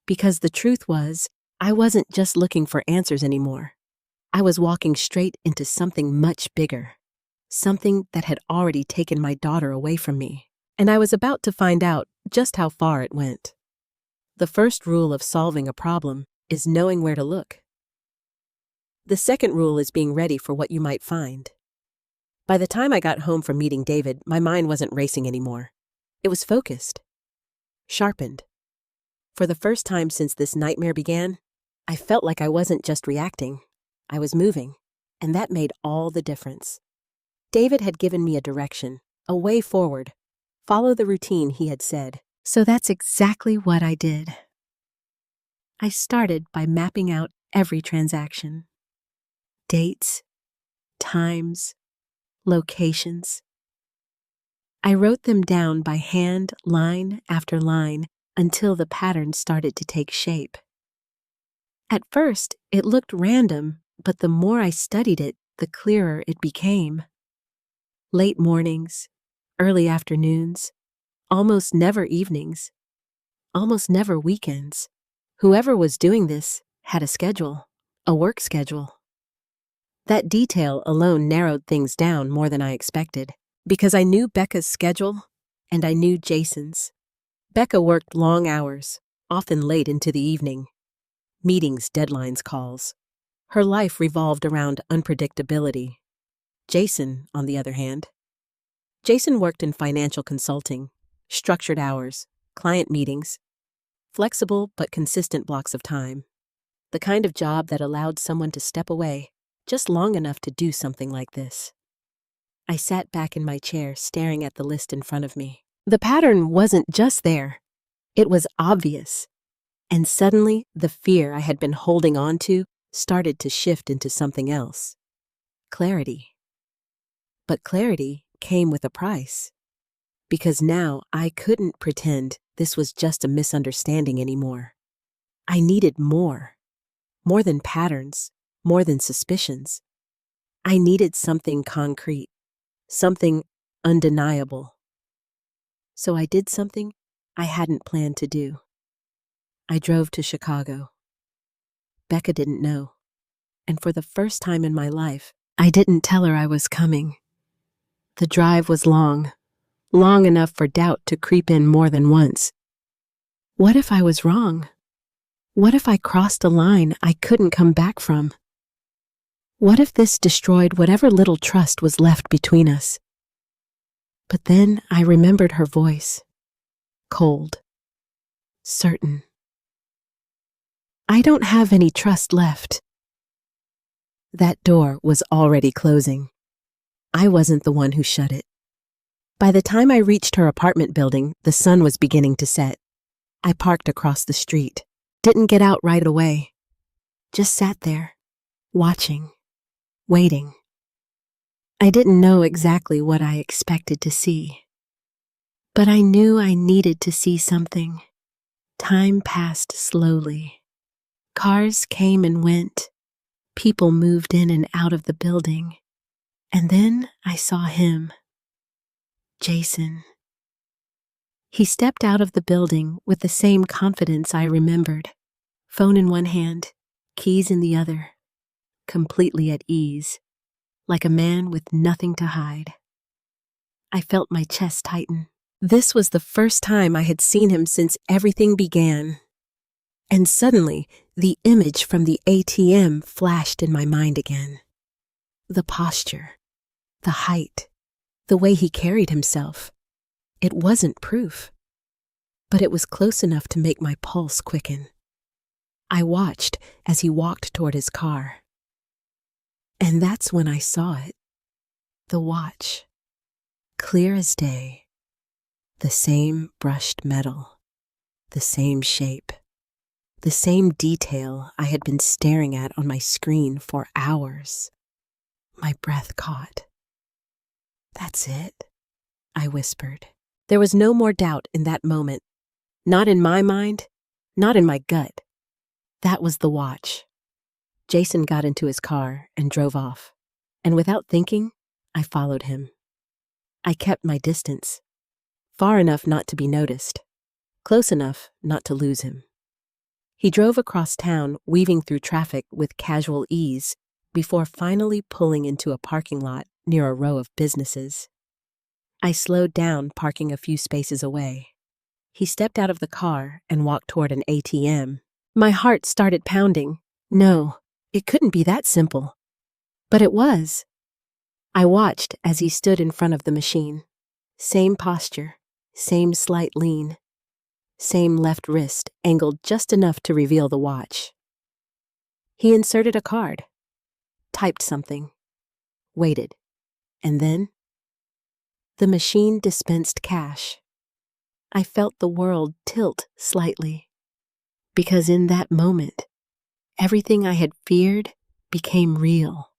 because the truth was, I wasn't just looking for answers anymore. I was walking straight into something much bigger, something that had already taken my daughter away from me, and I was about to find out just how far it went. The first rule of solving a problem is knowing where to look. The second rule is being ready for what you might find. By the time I got home from meeting David, my mind wasn't racing anymore. It was focused, sharpened. For the first time since this nightmare began, I felt like I wasn't just reacting, I was moving, and that made all the difference. David had given me a direction, a way forward. Follow the routine, he had said. So that's exactly what I did. I started by mapping out every transaction. Dates, times, locations. I wrote them down by hand, line after line, until the pattern started to take shape. At first, it looked random, but the more I studied it, the clearer it became. Late mornings, early afternoons, almost never evenings, almost never weekends. Whoever was doing this had a schedule, a work schedule. That detail alone narrowed things down more than I expected, because I knew Becca's schedule and I knew Jason's. Becca worked long hours, often late into the evening. Meetings, deadlines, calls. Her life revolved around unpredictability. Jason, on the other hand. Jason worked in financial consulting, structured hours, client meetings, flexible but consistent blocks of time. The kind of job that allowed someone to step away just long enough to do something like this. I sat back in my chair, staring at the list in front of me. The pattern wasn't just there. It was obvious. And suddenly, the fear I had been holding on to started to shift into something else. Clarity. But clarity came with a price. Because now I couldn't pretend this was just a misunderstanding anymore. I needed more. More than patterns, more than suspicions. I needed something concrete, something undeniable. So I did something I hadn't planned to do. I drove to Chicago. Becca didn't know, and for the first time in my life, I didn't tell her I was coming. The drive was long enough for doubt to creep in more than once. What if I was wrong? What if I crossed a line I couldn't come back from? What if this destroyed whatever little trust was left between us? But then I remembered her voice. Cold. Certain. I don't have any trust left. That door was already closing. I wasn't the one who shut it. By the time I reached her apartment building, the sun was beginning to set. I parked across the street, didn't get out right away. Just sat there, watching, waiting. I didn't know exactly what I expected to see. But I knew I needed to see something. Time passed slowly. Cars came and went. People moved in and out of the building. And then I saw him. Jason. He stepped out of the building with the same confidence I remembered. Phone in one hand, keys in the other. Completely at ease, like a man with nothing to hide. I felt my chest tighten. This was the first time I had seen him since everything began. And suddenly, the image from the ATM flashed in my mind again. The posture, the height, The way he carried himself. It wasn't proof, but it was close enough to make my pulse quicken. I watched as he walked toward his car. And that's when I saw it. The watch. Clear as day. The same brushed metal. The same shape. The same detail I had been staring at on my screen for hours. My breath caught. "That's it," I whispered. There was no more doubt in that moment. Not in my mind, not in my gut. That was the watch. Jason got into his car and drove off, and without thinking, I followed him. I kept my distance, far enough not to be noticed, close enough not to lose him. He drove across town, weaving through traffic with casual ease, before finally pulling into a parking lot near a row of businesses. I slowed down, parking a few spaces away. He stepped out of the car and walked toward an ATM. My heart started pounding. No, it couldn't be that simple. But it was. I watched as he stood in front of the machine. Same posture, same slight lean, same left wrist angled just enough to reveal the watch. He inserted a card, typed something, waited, and then the machine dispensed cash. I felt the world tilt slightly, because in that moment, everything I had feared became real.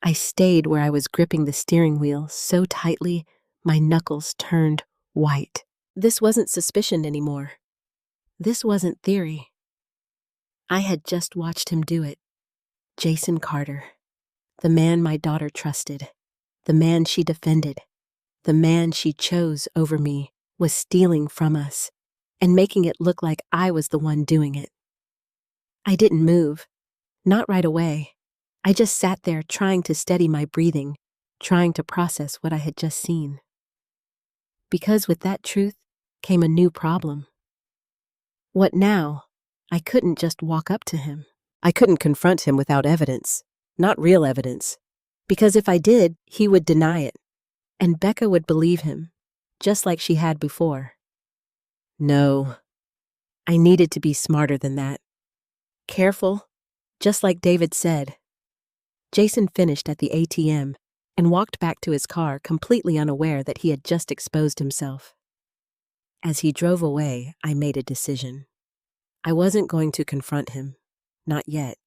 I stayed where I was gripping the steering wheel so tightly my knuckles turned white. This wasn't suspicion anymore. This wasn't theory. I had just watched him do it. Jason Carter, the man my daughter trusted, the man she defended, the man she chose over me, was stealing from us and making it look like I was the one doing it. I didn't move, not right away. I just sat there trying to steady my breathing, trying to process what I had just seen. Because with that truth came a new problem. What now? I couldn't just walk up to him. I couldn't confront him without evidence, not real evidence, because if I did, he would deny it, and Becca would believe him, just like she had before. No, I needed to be smarter than that. Careful, just like David said. Jason finished at the ATM and walked back to his car completely unaware that he had just exposed himself. As he drove away, I made a decision. I wasn't going to confront him, not yet.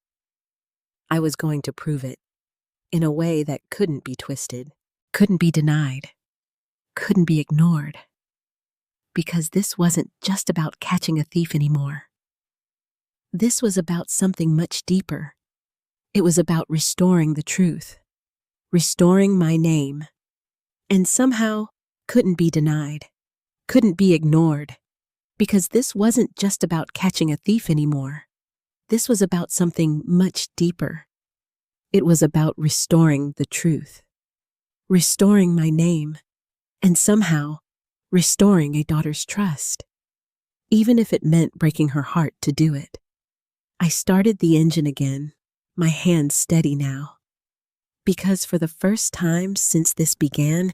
I was going to prove it, in a way that couldn't be twisted, couldn't be denied, couldn't be ignored. Because this wasn't just about catching a thief anymore. This was about something much deeper. It was about restoring the truth, restoring my name, and somehow couldn't be denied, couldn't be ignored, because this wasn't just about catching a thief anymore. This was about something much deeper. It was about restoring the truth, restoring my name, and somehow restoring a daughter's trust, even if it meant breaking her heart to do it. I started the engine again, my hands steady now, because for the first time since this began,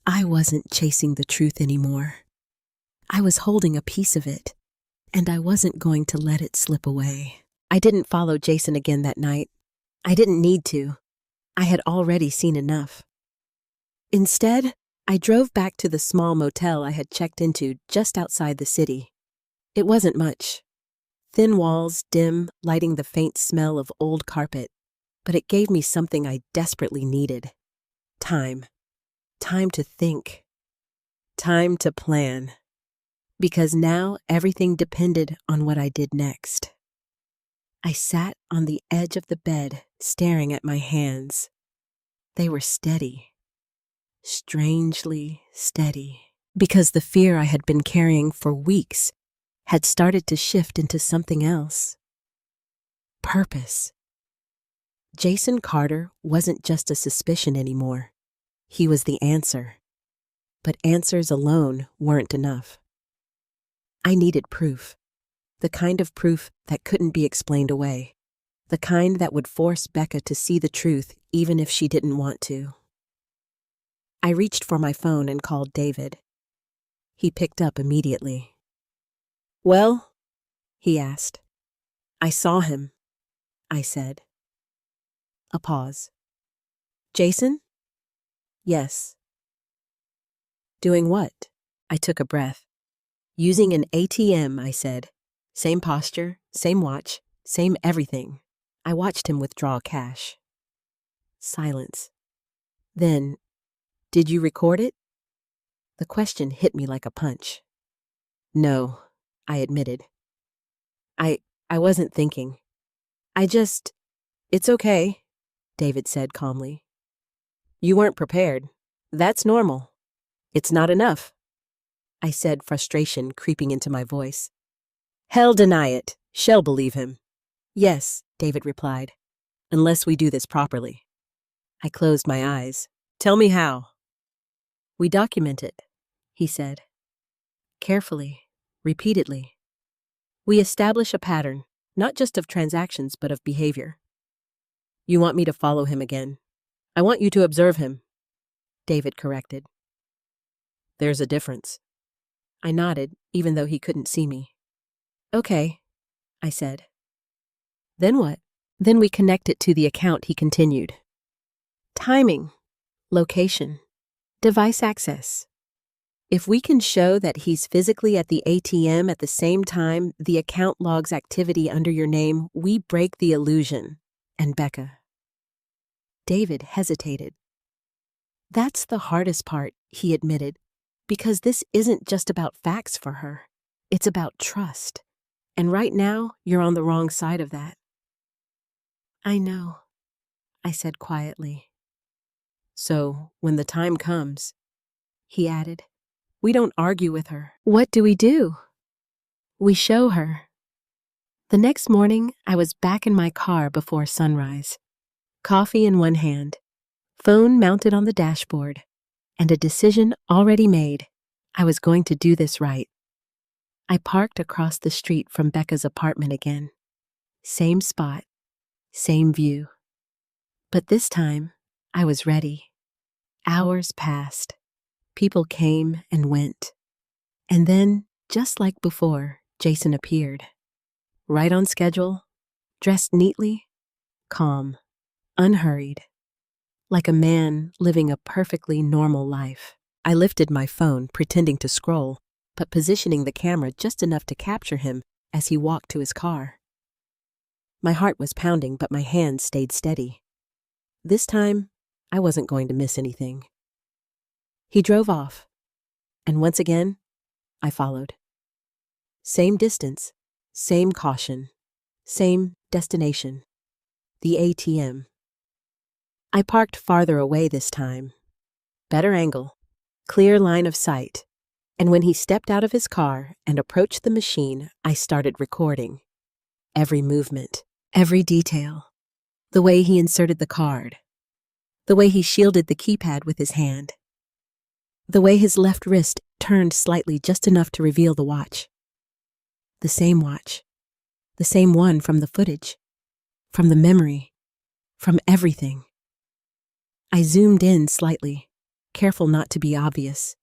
I wasn't chasing the truth anymore. I was holding a piece of it, and I wasn't going to let it slip away. I didn't follow Jason again that night. I didn't need to. I had already seen enough. Instead, I drove back to the small motel I had checked into just outside the city. It wasn't much. Thin walls, dim, lighting the faint smell of old carpet, but it gave me something I desperately needed. Time. Time to think. Time to plan. Because now everything depended on what I did next. I sat on the edge of the bed, staring at my hands. They were steady. Strangely steady. Because the fear I had been carrying for weeks had started to shift into something else. Purpose. Jason Carter wasn't just a suspicion anymore. He was the answer. But answers alone weren't enough. I needed proof. The kind of proof that couldn't be explained away. The kind that would force Becca to see the truth even if she didn't want to. I reached for my phone and called David. He picked up immediately. "Well?" he asked. "I saw him," I said. A pause. "Jason?" "Yes." "Doing what?" I took a breath. "Using an ATM," I said. "Same posture, same watch, same everything." I watched him withdraw cash. Silence. Then, "Did you record it?" The question hit me like a punch. "No," I admitted. I wasn't thinking. It's okay," David said calmly. "You weren't prepared. That's normal. It's not enough," I said, frustration creeping into my voice. "Hell deny it. She'll believe him." "Yes," David replied, "unless we do this properly." I closed my eyes. "Tell me how." "We document it," he said. "Carefully, repeatedly. We establish a pattern, not just of transactions, but of behavior." "You want me to follow him again?" "I want you to observe him," David corrected. "There's a difference." I nodded, even though he couldn't see me. "Okay," I said. "Then what?" "Then we connect it to the account," he continued. "Timing, location, device access. If we can show that he's physically at the ATM at the same time the account logs activity under your name, we break the illusion." And Becca. David hesitated. "That's the hardest part," he admitted, "because this isn't just about facts for her. It's about trust. And right now, you're on the wrong side of that." "I know," I said quietly. "So, when the time comes," he added, "we don't argue with her." "What do? We show her." The next morning, I was back in my car before sunrise. Coffee in one hand, phone mounted on the dashboard, and a decision already made. I was going to do this right. I parked across the street from Becca's apartment again. Same spot, same view. But this time, I was ready. Hours passed. People came and went. And then, just like before, Jason appeared. Right on schedule, dressed neatly, calm, unhurried, like a man living a perfectly normal life. I lifted my phone, pretending to scroll, but positioning the camera just enough to capture him as he walked to his car. My heart was pounding, but my hands stayed steady. This time, I wasn't going to miss anything. He drove off, and once again, I followed. Same distance, same caution, same destination. The ATM. I parked farther away this time. Better angle, clear line of sight. And when he stepped out of his car and approached the machine, I started recording. Every movement, every detail. The way he inserted the card. The way he shielded the keypad with his hand. The way his left wrist turned slightly just enough to reveal the watch. The same watch. The same one from the footage. From the memory. From everything. I zoomed in slightly, careful not to be obvious.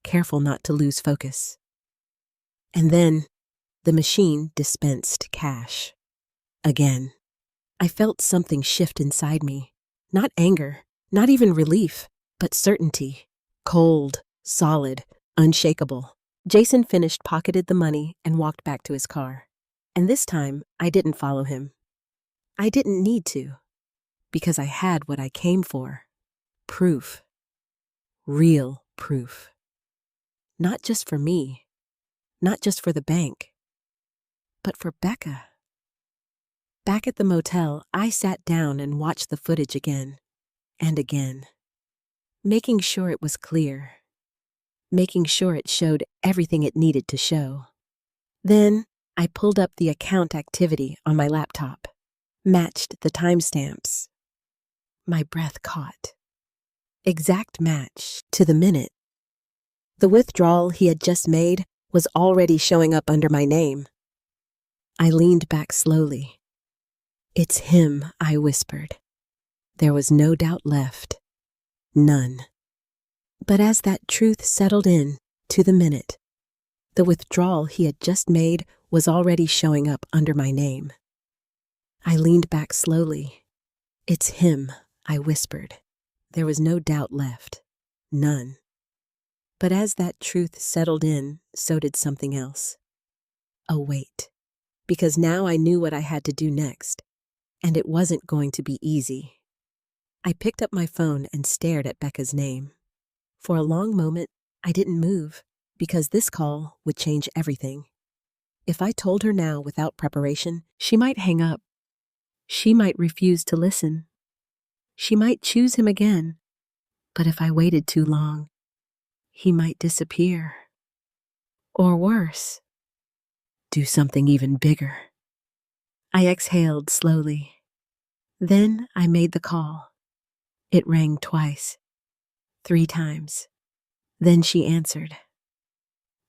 Careful not to lose focus. And then, the machine dispensed cash. Again. I felt something shift inside me. Not anger, not even relief, but certainty. Cold, solid, unshakable. Jason pocketed the money and walked back to his car. And this time, I didn't follow him. I didn't need to, because I had what I came for. Proof. Real proof. Not just for me, not just for the bank, but for Becca. Back at the motel, I sat down and watched the footage again and again, making sure it was clear, making sure it showed everything it needed to show. Then I pulled up the account activity on my laptop, matched the timestamps. My breath caught. Exact match to the minute. The withdrawal he had just made was already showing up under my name. I leaned back slowly. "It's him," I whispered. There was no doubt left. None. But as that truth settled in to the minute, the withdrawal he had just made was already showing up under my name. I leaned back slowly. "It's him," I whispered. There was no doubt left. None. But as that truth settled in, so did something else. A weight. Because now I knew what I had to do next, and it wasn't going to be easy. I picked up my phone and stared at Becca's name. For a long moment, I didn't move, because this call would change everything. If I told her now without preparation, she might hang up. She might refuse to listen. She might choose him again. But if I waited too long, he might disappear. Or worse, do something even bigger. I exhaled slowly. Then I made the call. It rang twice, 3 times. Then she answered.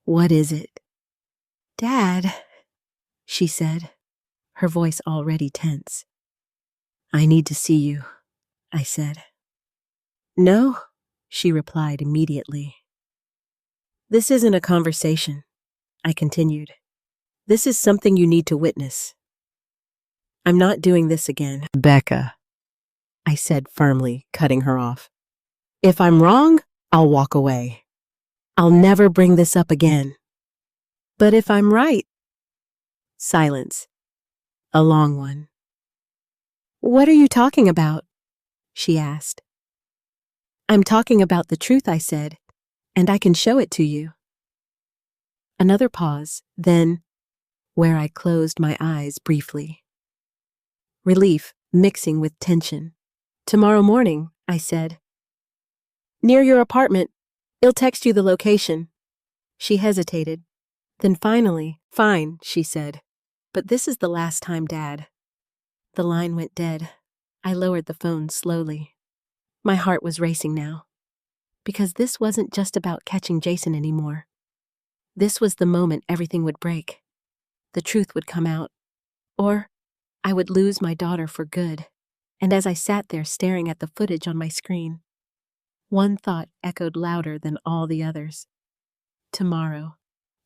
"What is it?" "Dad," she said, her voice already tense. "I need to see you," I said. "No," she replied immediately. "This isn't a conversation," I continued. "This is something you need to witness." "I'm not doing this again, Becca," I said firmly, cutting her off. "If I'm wrong, I'll walk away. I'll never bring this up again. But if I'm right..." Silence. A long one. "What are you talking about?" she asked. "I'm talking about the truth," I said, "and I can show it to you." Another pause, then, where I closed my eyes briefly. Relief mixing with tension. "Tomorrow morning," I said. "Near your apartment. I'll text you the location." She hesitated. Then finally, "Fine," she said. "But this is the last time, Dad." The line went dead. I lowered the phone slowly. My heart was racing now. Because this wasn't just about catching Jason anymore. This was the moment everything would break. The truth would come out. Or I would lose my daughter for good. And as I sat there staring at the footage on my screen, one thought echoed louder than all the others. Tomorrow.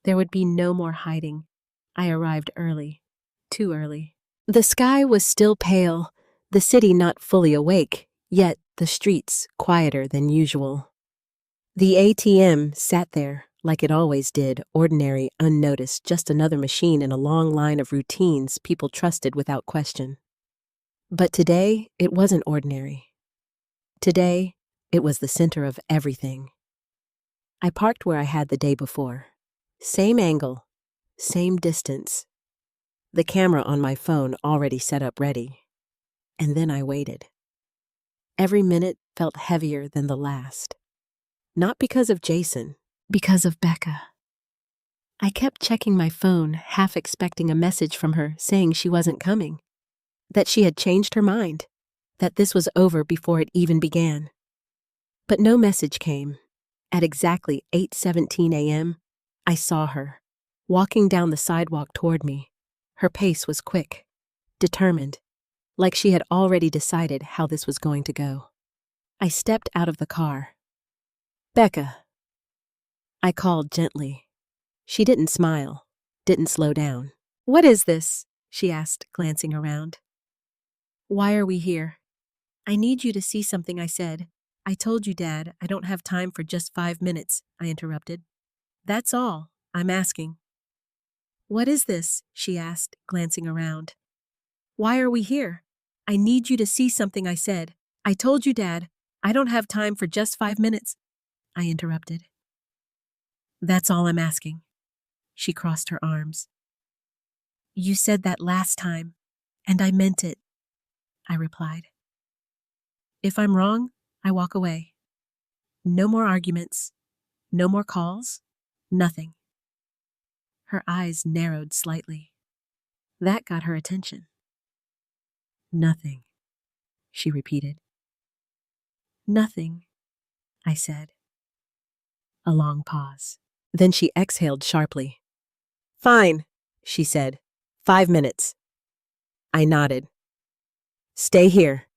There would be no more hiding. I arrived early. Too early. The sky was still pale, the city not fully awake, yet the streets quieter than usual. The ATM sat there, like it always did, ordinary, unnoticed, just another machine in a long line of routines people trusted without question. But today, it wasn't ordinary. Today, it was the center of everything. I parked where I had the day before. Same angle, same distance. The camera on my phone already set up ready. And then I waited. Every minute felt heavier than the last. Not because of Jason, because of Becca. I kept checking my phone, half expecting a message from her saying she wasn't coming, that she had changed her mind, that this was over before it even began. But no message came. At exactly 8:17 a.m., I saw her, walking down the sidewalk toward me. Her pace was quick, determined, like she had already decided how this was going to go. I stepped out of the car. "Becca." I called gently. She didn't smile, didn't slow down. "What is this?" she asked, glancing around. "Why are we here?" "I need you to see something," I said. "I told you, Dad, I don't have time for just 5 minutes," I interrupted. "That's all I'm asking." "What is this?" she asked, glancing around. "Why are we here?" "I need you to see something," I said. "I told you, Dad, I don't have time for just 5 minutes," I interrupted. "That's all I'm asking." She crossed her arms. "You said that last time, and I meant it," I replied. "If I'm wrong, I walk away. No more arguments, no more calls, nothing." Her eyes narrowed slightly. That got her attention. "Nothing," she repeated. "Nothing," I said. A long pause. Then she exhaled sharply. "Fine," she said. 5 minutes. I nodded. "Stay here,"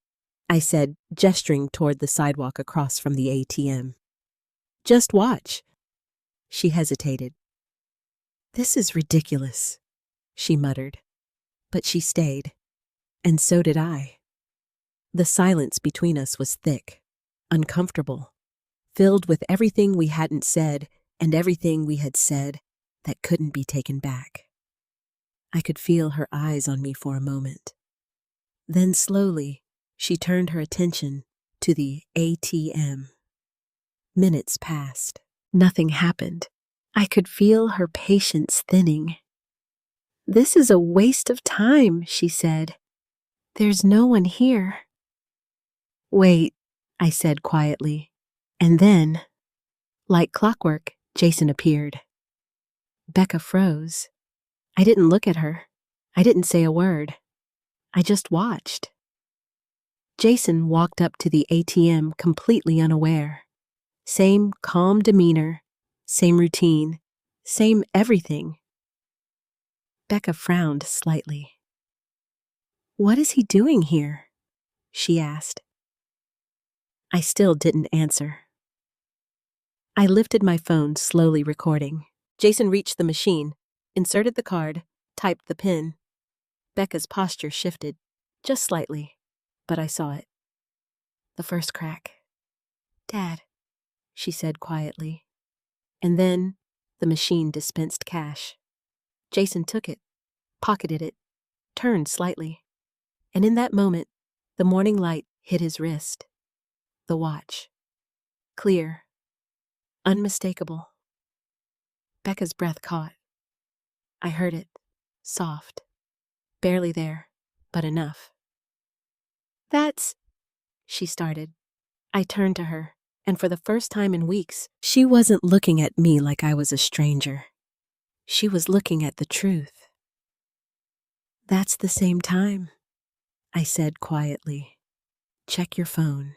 I said, gesturing toward the sidewalk across from the ATM. Just watch. She hesitated. This is ridiculous, she muttered. But she stayed, and so did I. The silence between us was thick, uncomfortable, filled with everything we hadn't said and everything we had said that couldn't be taken back. I could feel her eyes on me for a moment. Then slowly, she turned her attention to the ATM. Minutes passed. Nothing happened. I could feel her patience thinning. This is a waste of time, she said. There's no one here. Wait, I said quietly. And then, like clockwork, Jason appeared. Becca froze. I didn't look at her. I didn't say a word. I just watched. Jason walked up to the ATM completely unaware. Same calm demeanor, same routine, same everything. Becca frowned slightly. What is he doing here? She asked. I still didn't answer. I lifted my phone, slowly recording. Jason reached the machine, inserted the card, typed the PIN. Becca's posture shifted, just slightly, but I saw it. The first crack. Dad, she said quietly. And then the machine dispensed cash. Jason took it, pocketed it, turned slightly. And in that moment, the morning light hit his wrist. The watch. Clear. Unmistakable. Becca's breath caught. I heard it. Soft. Barely there, but enough. That's... she started. I turned to her, and for the first time in weeks, she wasn't looking at me like I was a stranger. She was looking at the truth. That's the same time, I said quietly. Check your phone.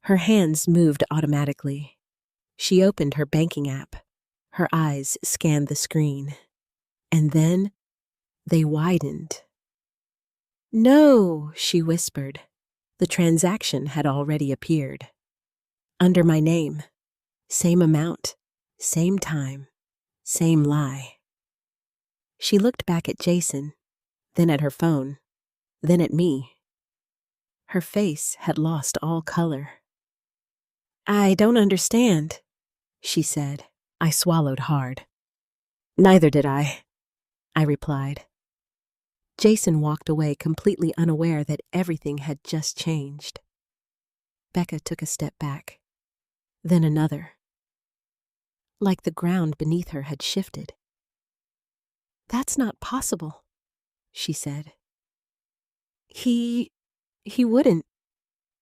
Her hands moved automatically. She opened her banking app. Her eyes scanned the screen. And then they widened. No, she whispered. The transaction had already appeared. Under my name. Same amount, same time, same lie. She looked back at Jason, then at her phone, then at me. Her face had lost all color. I don't understand, she said. I swallowed hard. Neither did I replied. Jason walked away completely unaware that everything had just changed. Becca took a step back, then another. Like the ground beneath her had shifted. That's not possible, she said. He wouldn't.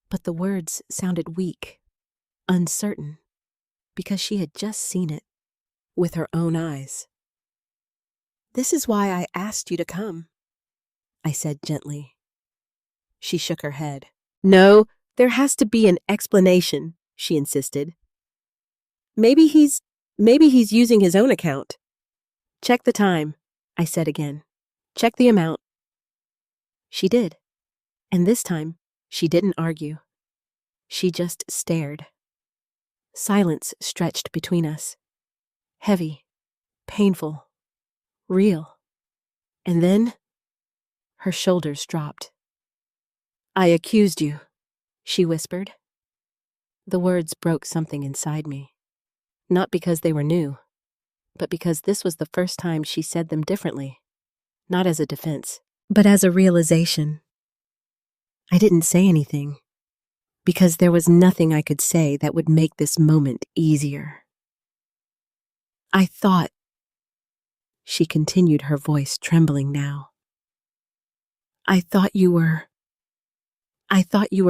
But the words sounded weak, uncertain, because she had just seen it with her own eyes. This is why I asked you to come, I said gently. She shook her head. No, there has to be an explanation, she insisted. Maybe he's using his own account. Check the time, I said again. Check the amount. She did. And this time, she didn't argue. She just stared. Silence stretched between us. Heavy, painful, real. And then, her shoulders dropped. I accused you, she whispered. The words broke something inside me. Not because they were new, but because this was the first time she said them differently. Not as a defense, but as a realization. I didn't say anything, because there was nothing I could say that would make this moment easier. I thought, she continued, her voice trembling now. I thought you were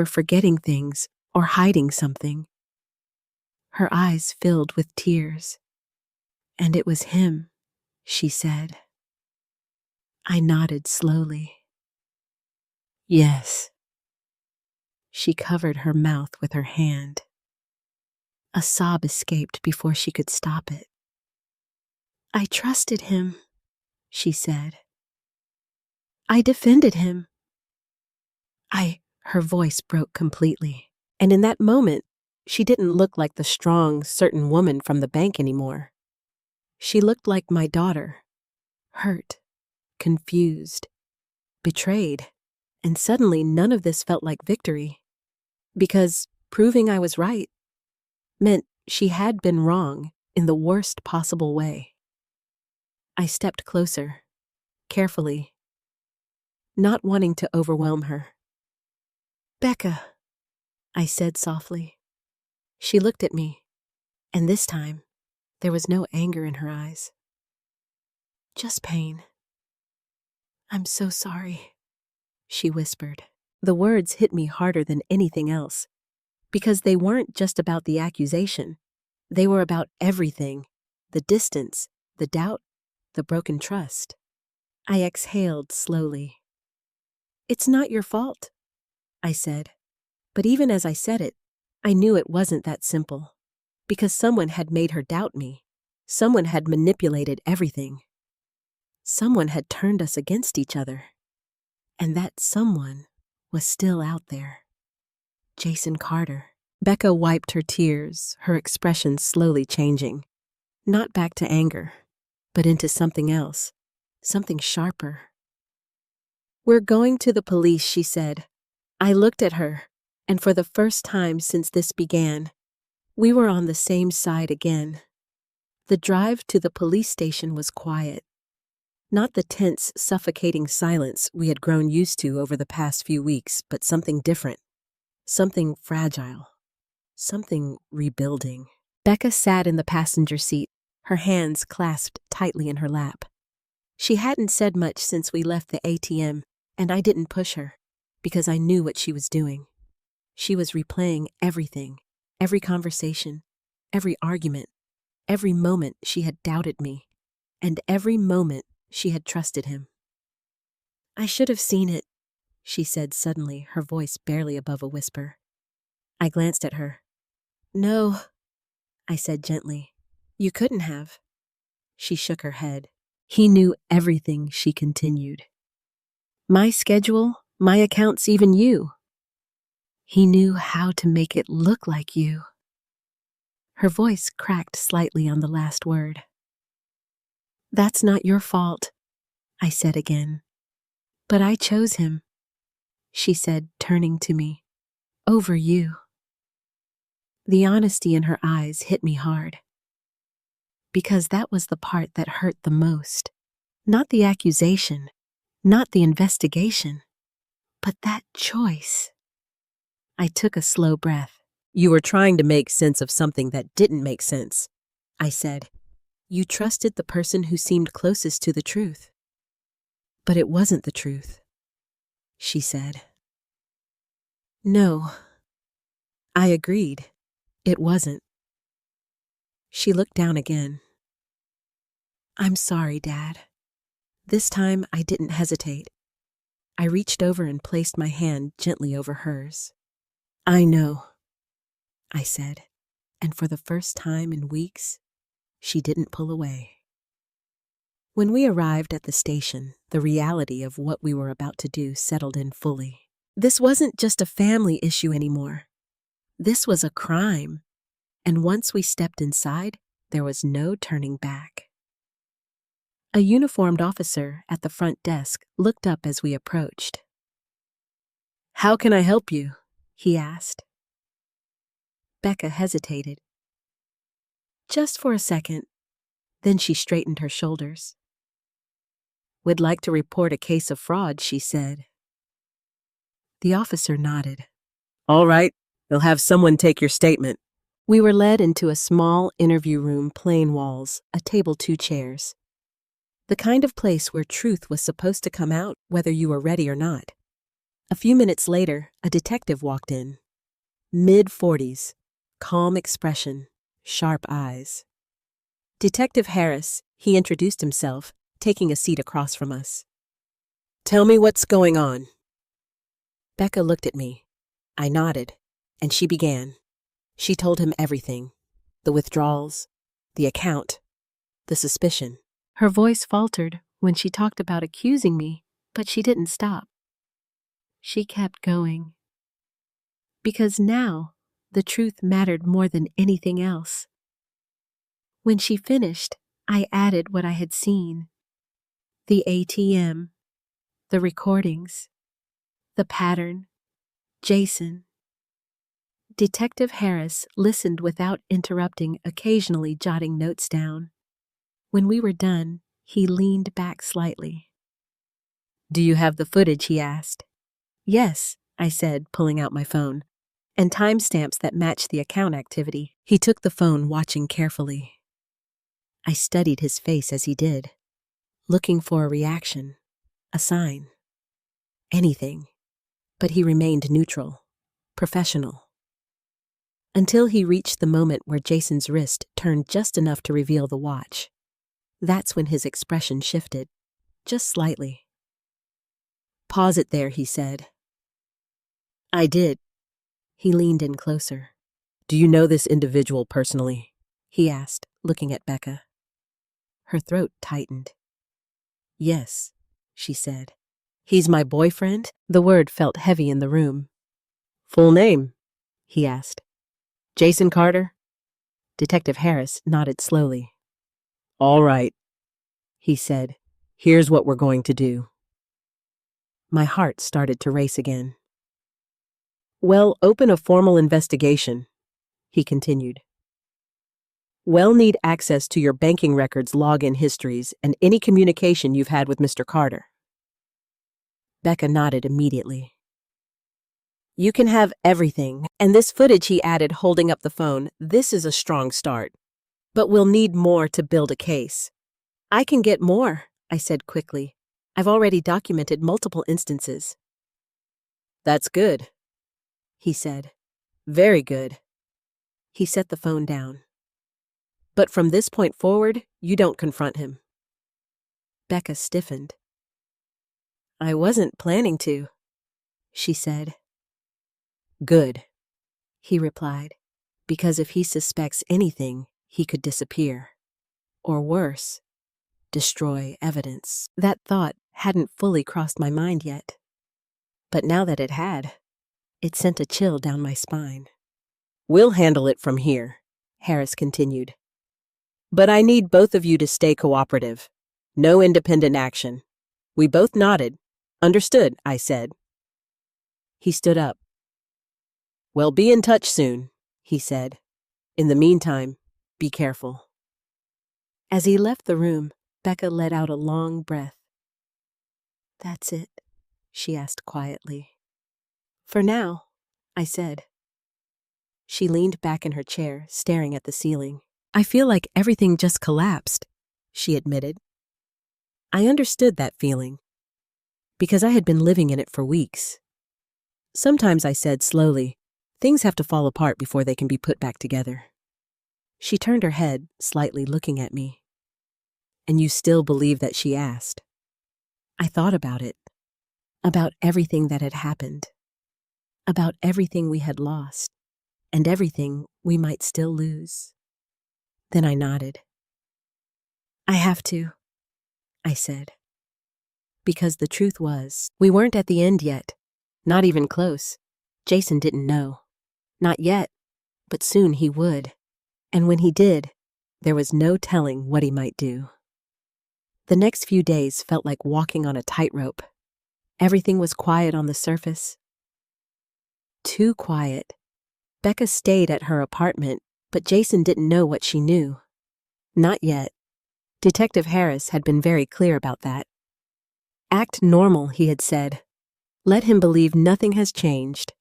forgetting things or hiding something. Her eyes filled with tears. And it was him, she said. I nodded slowly. Yes. She covered her mouth with her hand. A sob escaped before she could stop it. I trusted him, she said. I defended him. Her voice broke completely, and in that moment, She didn't look like the strong, certain woman from the bank anymore. She looked like my daughter, hurt, confused, betrayed, and suddenly none of this felt like victory, because proving I was right meant she had been wrong in the worst possible way. I stepped closer, carefully, not wanting to overwhelm her. "Becca," I said softly. She looked at me, and this time, there was no anger in her eyes. "Just pain. I'm so sorry," she whispered. The words hit me harder than anything else, because they weren't just about the accusation. They were about everything: the distance, the doubt, the broken trust. I exhaled slowly. "It's not your fault," I said. But even as I said it, I knew it wasn't that simple, because someone had made her doubt me. Someone had manipulated everything. Someone had turned us against each other. And that someone was still out there. Jason Carter. Becca wiped her tears, her expression slowly changing. Not back to anger, but into something else, something sharper. "We're going to the police," she said. I looked at her, and for the first time since this began, we were on the same side again. The drive to the police station was quiet. Not the tense, suffocating silence we had grown used to over the past few weeks, but something different, something fragile, something rebuilding. Becca sat in the passenger seat, her hands clasped tightly in her lap. She hadn't said much since we left the ATM, and I didn't push her, because I knew what she was doing. She was replaying everything, every conversation, every argument, every moment she had doubted me, and every moment she had trusted him. "I should have seen it," she said suddenly, her voice barely above a whisper. I glanced at her. "No," I said gently. "You couldn't have." She shook her head. "He knew everything," she continued. "My schedule, my accounts, even you. He knew how to make it look like you." Her voice cracked slightly on the last word. "That's not your fault," I said again. "But I chose him," she said, turning to me. "Over you." The honesty in her eyes hit me hard, because that was the part that hurt the most. Not the accusation, not the investigation, but that choice. I took a slow breath. "You were trying to make sense of something that didn't make sense," I said. "You trusted the person who seemed closest to the truth." "But it wasn't the truth," she said. "No." I agreed. It wasn't. She looked down again. "I'm sorry, Dad." This time I didn't hesitate. I reached over and placed my hand gently over hers. "I know," I said, and for the first time in weeks, she didn't pull away. When we arrived at the station, the reality of what we were about to do settled in fully. This wasn't just a family issue anymore. This was a crime, and once we stepped inside, there was no turning back. A uniformed officer at the front desk looked up as we approached. "How can I help you?" he asked. Becca hesitated. Just for a second, then she straightened her shoulders. "We'd like to report a case of fraud," she said. The officer nodded. "All right, they'll have someone take your statement." We were led into a small interview room, plain walls, a table, 2 chairs. The kind of place where truth was supposed to come out whether you were ready or not. A few minutes later, a detective walked in. Mid-40s, calm expression, sharp eyes. "Detective Harris," he introduced himself, taking a seat across from us. "Tell me what's going on." Becca looked at me. I nodded, and she began. She told him everything: the withdrawals, the account, the suspicion. Her voice faltered when she talked about accusing me, but she didn't stop. She kept going. Because now, The truth mattered more than anything else. When she finished, I added what I had seen. The ATM, the recordings, the pattern, Jason. Detective Harris listened without interrupting, occasionally jotting notes down. When we were done, he leaned back slightly. "Do you have the footage?" he asked. "Yes," I said, pulling out my phone, and timestamps that matched the account activity. He took the phone, watching carefully. I studied his face as he did, looking for a reaction, a sign, anything. But he remained neutral, professional. Until he reached the moment where Jason's wrist turned just enough to reveal the watch. That's when his expression shifted, just slightly. "Pause it there," he said. I did. He leaned in closer. "Do you know this individual personally?" he asked, looking at Becca. Her throat tightened. "Yes," she said. "He's my boyfriend?" The word felt heavy in the room. "Full name?" he asked. "Jason Carter?" Detective Harris nodded slowly. "All right," he said. "Here's what we're going to do." My heart started to race again. "We'll open a formal investigation," he continued. "We'll need access to your banking records, login histories, and any communication you've had with Mr. Carter." Becca nodded immediately. "You can have everything, and this footage," he added, holding up the phone. "This is a strong start. But we'll need more to build a case." "I can get more," I said quickly. "I've already documented multiple instances." "That's good," he said. "Very good." He set the phone down. "But from this point forward, you don't confront him." Becca stiffened. "I wasn't planning to," she said. "Good," he replied, "because if he suspects anything, he could disappear. Or worse, destroy evidence." That thought hadn't fully crossed my mind yet. But now that it had, it sent a chill down my spine. "We'll handle it from here," Harris continued. "But I need both of you to stay cooperative. No independent action." We both nodded. "Understood," I said. He stood up. "Well, be in touch soon," he said. "In the meantime, be careful." As he left the room, Becca let out a long breath. "That's it?" she asked quietly. "For now," I said. She leaned back in her chair, staring at the ceiling. "I feel like everything just collapsed," she admitted. I understood that feeling, because I had been living in it for weeks. "Sometimes," I said slowly, "things have to fall apart before they can be put back together." She turned her head, slightly looking at me. "And you still believe that?" she asked. I thought about it, about everything that had happened, about everything we had lost, and everything we might still lose. Then I nodded. "I have to," I said. Because the truth was, we weren't at the end yet, not even close. Jason didn't know. Not yet, but soon he would. And when he did, there was no telling what he might do. The next few days felt like walking on a tightrope. Everything was quiet on the surface. Too quiet. Becca stayed at her apartment, but Jason didn't know what she knew. Not yet. Detective Harris had been very clear about that. "Act normal," he had said. "Let him believe nothing has changed."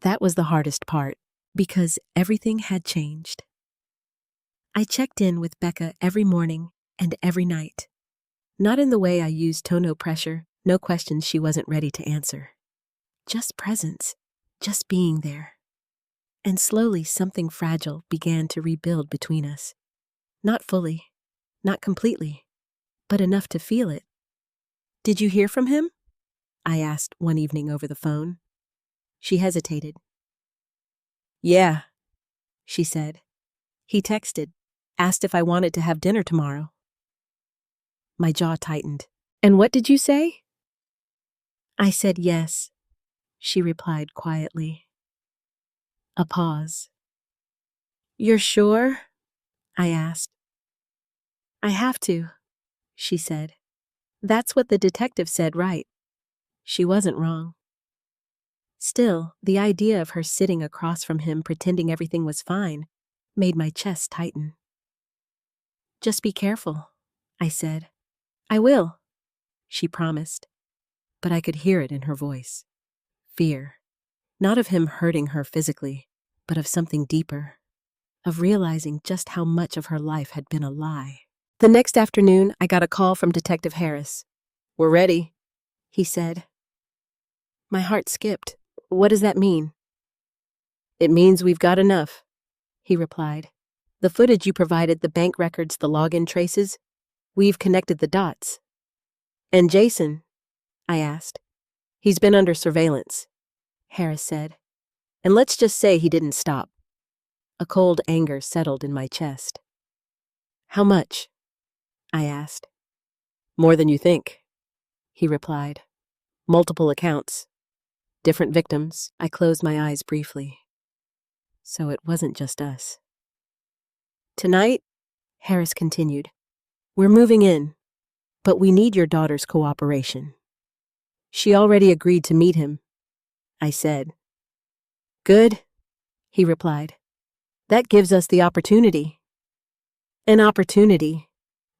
That was the hardest part, because everything had changed. I checked in with Becca every morning and every night. Not in the way I used no pressure, no questions she wasn't ready to answer. Just presence, just being there. And slowly something fragile began to rebuild between us. Not fully, not completely, but enough to feel it. "Did you hear from him?" I asked one evening over the phone. She hesitated. "Yeah," she said. "He texted, asked if I wanted to have dinner tomorrow." My jaw tightened. "And what did you say?" "I said yes," she replied quietly. A pause. "You're sure?" I asked. "I have to," she said. "That's what the detective said, right?" She wasn't wrong. Still, the idea of her sitting across from him pretending everything was fine made my chest tighten. "Just be careful," I said. "I will," she promised, but I could hear it in her voice. Fear. Not of him hurting her physically, but of something deeper. Of realizing just how much of her life had been a lie. The next afternoon, I got a call from Detective Harris. "We're ready," he said. My heart skipped. "What does that mean?" "It means we've got enough," he replied. "The footage you provided, the bank records, the login traces, we've connected the dots." "And Jason?" I asked. "He's been under surveillance," Harris said. "And let's just say he didn't stop." A cold anger settled in my chest. "How much?" I asked. "More than you think," he replied. "Multiple accounts. Different victims." I closed my eyes briefly. So it wasn't just us. "Tonight," Harris continued, "we're moving in, but we need your daughter's cooperation." "She already agreed to meet him," I said. "Good," he replied. "That gives us the opportunity." An opportunity.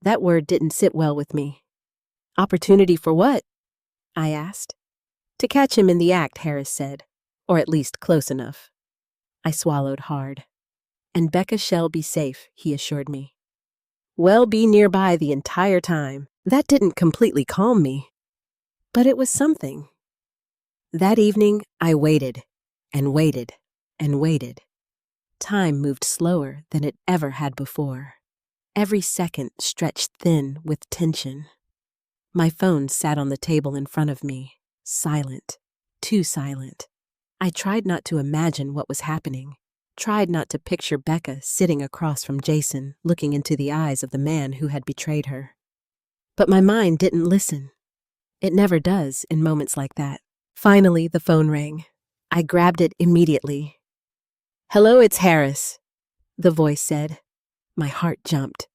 That word didn't sit well with me. "Opportunity for what?" I asked. "To catch him in the act," Harris said, "or at least close enough." I swallowed hard. "And Becca shall be safe," he assured me. "Well, be nearby the entire time." That didn't completely calm me, but it was something. That evening, I waited, and waited, and waited. Time moved slower than it ever had before. Every second stretched thin with tension. My phone sat on the table in front of me, silent, too silent. I tried not to imagine what was happening, tried not to picture Becca sitting across from Jason, looking into the eyes of the man who had betrayed her. But my mind didn't listen. It never does in moments like that. Finally, the phone rang. I grabbed it immediately. "Hello, it's Harris," the voice said. My heart jumped.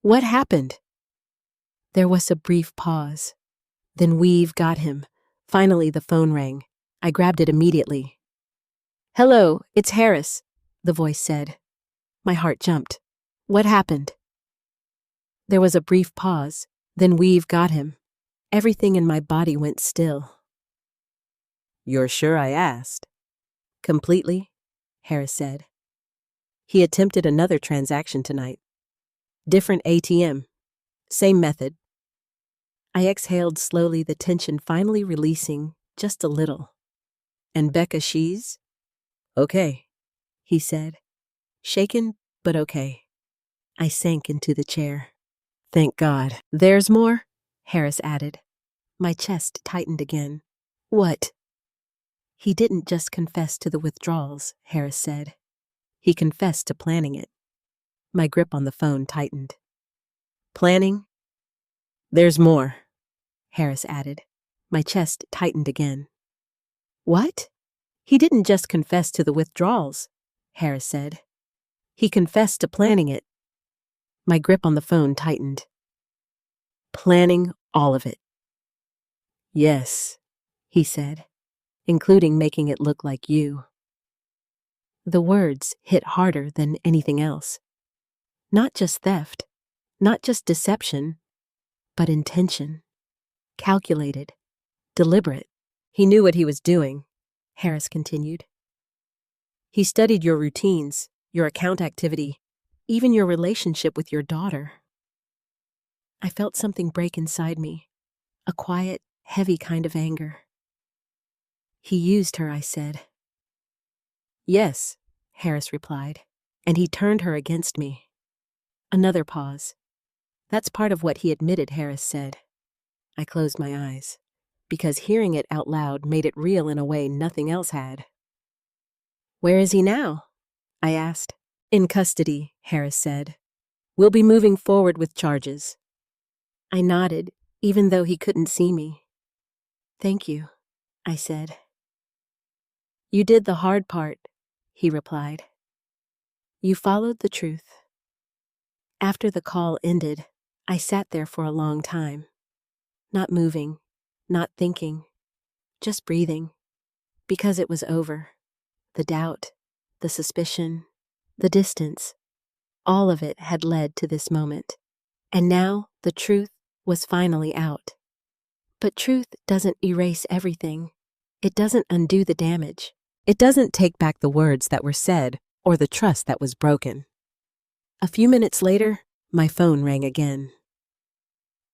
"What happened?" There was a brief pause. Then "We've got him." Finally, the phone rang. I grabbed it immediately. "Hello, it's Harris," the voice said. My heart jumped. "What happened?" There was a brief pause. Then "We've got him." Everything in my body went still. "You're sure I asked?" "Completely," Harris said. "He attempted another transaction tonight. Different ATM. Same method." I exhaled slowly, the tension finally releasing just a little. "And Becca, she's okay," he said. Shaken, but okay. I sank into the chair. "Thank God." "There's more?" Harris added. My chest tightened again. "What?" "He didn't just confess to the withdrawals," Harris said. "He confessed to planning it." My grip on the phone tightened. "Planning?" "There's more," Harris added. My chest tightened again. "What?" "He didn't just confess to the withdrawals," Harris said. "He confessed to planning it." My grip on the phone tightened. "Planning all of it." "Yes," he said, "including making it look like you." The words hit harder than anything else. Not just theft, not just deception, but intention. Calculated, deliberate. "He knew what he was doing," Harris continued. "He studied your routines, your account activity, even your relationship with your daughter." I felt something break inside me, a quiet, heavy kind of anger. "He used her," I said. "Yes," Harris replied, "and he turned her against me." Another pause. "That's part of what he admitted," Harris said. I closed my eyes, because hearing it out loud made it real in a way nothing else had. "Where is he now?" I asked. "In custody," Harris said. "We'll be moving forward with charges." I nodded, even though he couldn't see me. "Thank you," I said. "You did the hard part," he replied. You followed the truth. After the call ended, I sat there for a long time, not moving, not thinking, just breathing, because it was over. The doubt, the suspicion, the distance, all of it had led to this moment. And now the truth was finally out. But truth doesn't erase everything. It doesn't undo the damage. It doesn't take back the words that were said or the trust that was broken. A few minutes later, my phone rang again.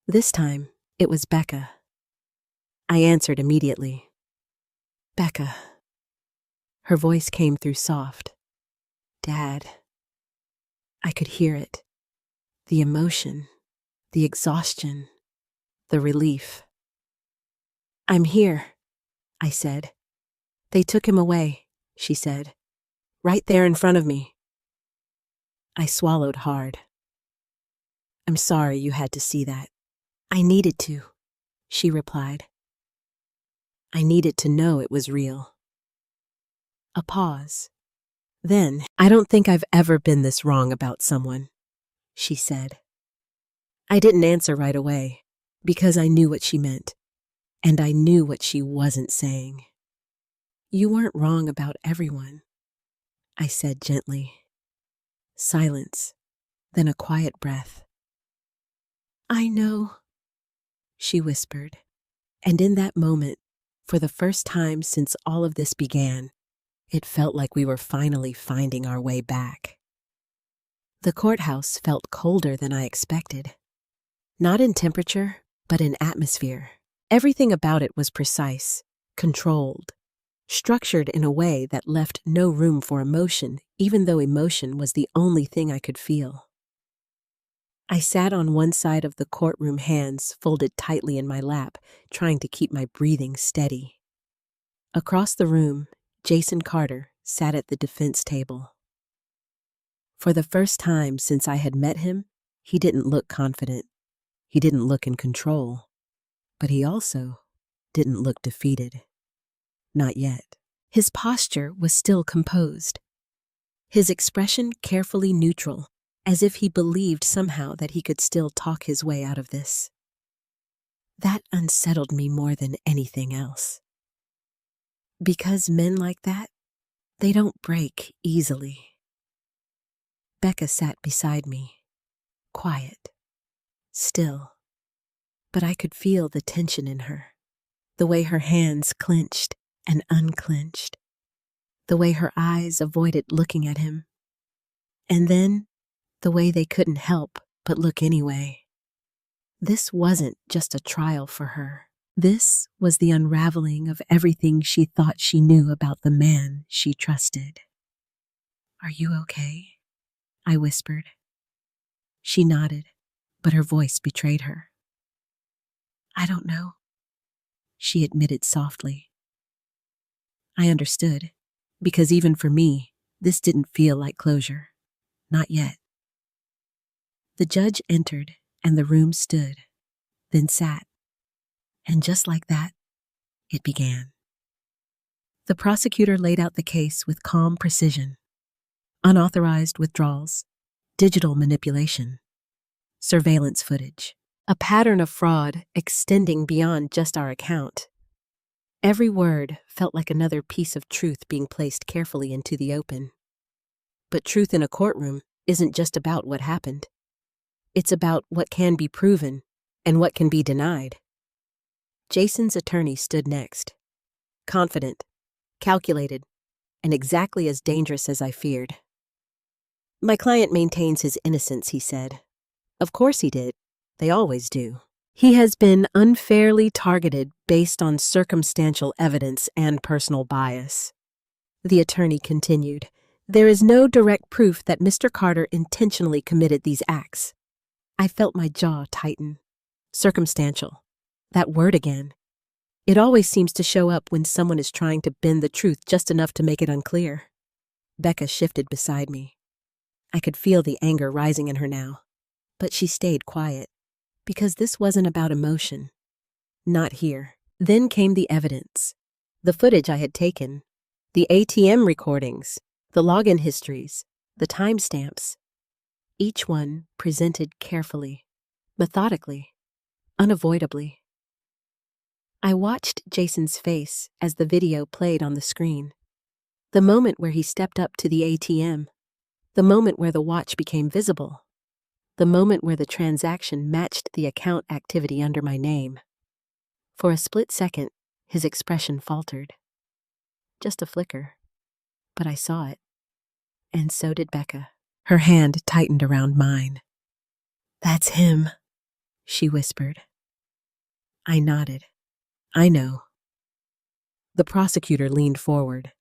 This time, it was Becca. I answered immediately. Becca. Her voice came through soft. Dad. I could hear it. The emotion, the exhaustion, the relief. I'm here, I said. They took him away, she said. Right there in front of me. I swallowed hard. I'm sorry you had to see that. I needed to, she replied. I needed to know it was real. A pause. Then, I don't think I've ever been this wrong about someone, she said. I didn't answer right away, because I knew what she meant, and I knew what she wasn't saying. You weren't wrong about everyone, I said gently. Silence, then a quiet breath. I know, she whispered, and in that moment, for the first time since all of this began, it felt like we were finally finding our way back. The courthouse felt colder than I expected. Not in temperature, but in atmosphere. Everything about it was precise, controlled, structured in a way that left no room for emotion, even though emotion was the only thing I could feel. I sat on one side of the courtroom, hands folded tightly in my lap, trying to keep my breathing steady. Across the room, Jason Carter sat at the defense table. For the first time since I had met him, he didn't look confident. He didn't look in control. But he also didn't look defeated. Not yet. His posture was still composed. His expression carefully neutral, as if he believed somehow that he could still talk his way out of this. That unsettled me more than anything else. Because men like that, they don't break easily. Becca sat beside me, quiet, still, but I could feel the tension in her, the way her hands clenched and unclenched, the way her eyes avoided looking at him, and then the way they couldn't help but look anyway. This wasn't just a trial for her. This was the unraveling of everything she thought she knew about the man she trusted. Are you okay? I whispered. She nodded, but her voice betrayed her. I don't know, she admitted softly. I understood, because even for me, this didn't feel like closure. Not yet. The judge entered, and the room stood, then sat. And just like that, it began. The prosecutor laid out the case with calm precision. Unauthorized withdrawals, digital manipulation, surveillance footage, a pattern of fraud extending beyond just our account. Every word felt like another piece of truth being placed carefully into the open. But truth in a courtroom isn't just about what happened. It's about what can be proven and what can be denied. Jason's attorney stood next, confident, calculated, and exactly as dangerous as I feared. My client maintains his innocence, he said. Of course he did. They always do. He has been unfairly targeted based on circumstantial evidence and personal bias. The attorney continued, There is no direct proof that Mr. Carter intentionally committed these acts. I felt my jaw tighten. Circumstantial. That word again. It always seems to show up when someone is trying to bend the truth just enough to make it unclear. Becca shifted beside me. I could feel the anger rising in her now, but she stayed quiet, because this wasn't about emotion. Not here. Then came the evidence. The footage I had taken, the ATM recordings, The login histories, the timestamps, each one presented carefully, methodically, unavoidably. I watched Jason's face as the video played on the screen. The moment where he stepped up to the ATM, the moment where the watch became visible, the moment where the transaction matched the account activity under my name. For a split second, his expression faltered. Just a flicker. But I saw it. And so did Becca. Her hand tightened around mine. "That's him," she whispered. I nodded. "I know." The prosecutor leaned forward.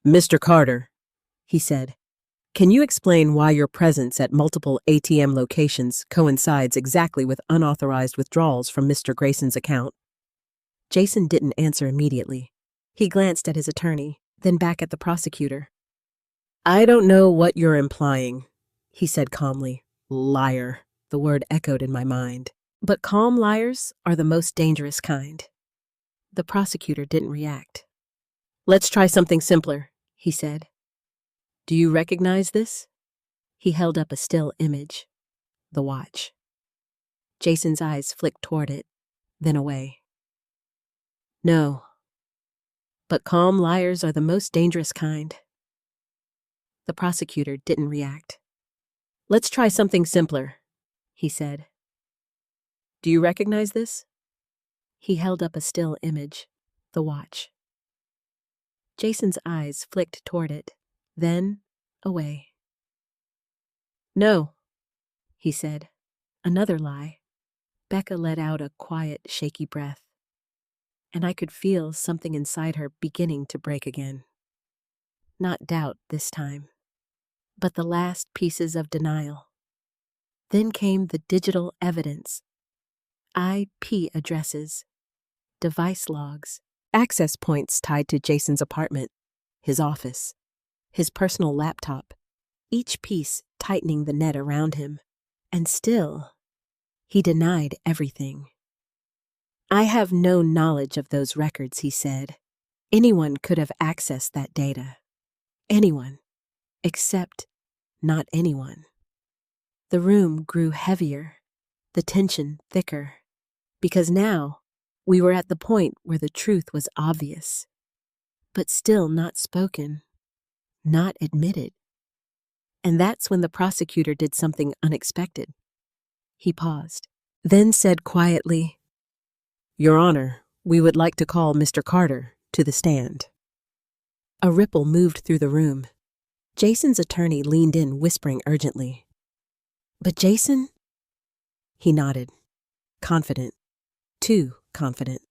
"Mr. Carter," he said, "can you explain why your presence at multiple ATM locations coincides exactly with unauthorized withdrawals from Mr. Grayson's account?" Jason didn't answer immediately. He glanced at his attorney, then back at the prosecutor. "I don't know what you're implying," he said calmly. "Liar." The word echoed in my mind. But calm liars are the most dangerous kind. The prosecutor didn't react. "Let's try something simpler," he said. "Do you recognize this?" He held up a still image. The watch. Jason's eyes flicked toward it, then away. "No. But calm liars are the most dangerous kind." The prosecutor didn't react. "Let's try something simpler," he said. "Do you recognize this?" He held up a still image. The watch. Jason's eyes flicked toward it, then away. "No," he said. Another lie. Becca let out a quiet, shaky breath, and I could feel something inside her beginning to break again. Not doubt this time, but the last pieces of denial. Then came the digital evidence. IP addresses, device logs, access points tied to Jason's apartment, his office, his personal laptop, each piece tightening the net around him. And still, he denied everything. "I have no knowledge of those records," he said. "Anyone could have accessed that data. Anyone, except not anyone." The room grew heavier, the tension thicker, because now we were at the point where the truth was obvious, but still not spoken, not admitted. And that's when the prosecutor did something unexpected. He paused, then said quietly, "Your Honor, we would like to call Mr. Carter to the stand." A ripple moved through the room. Jason's attorney leaned in, whispering urgently, "But Jason?" He nodded, confident, too confident.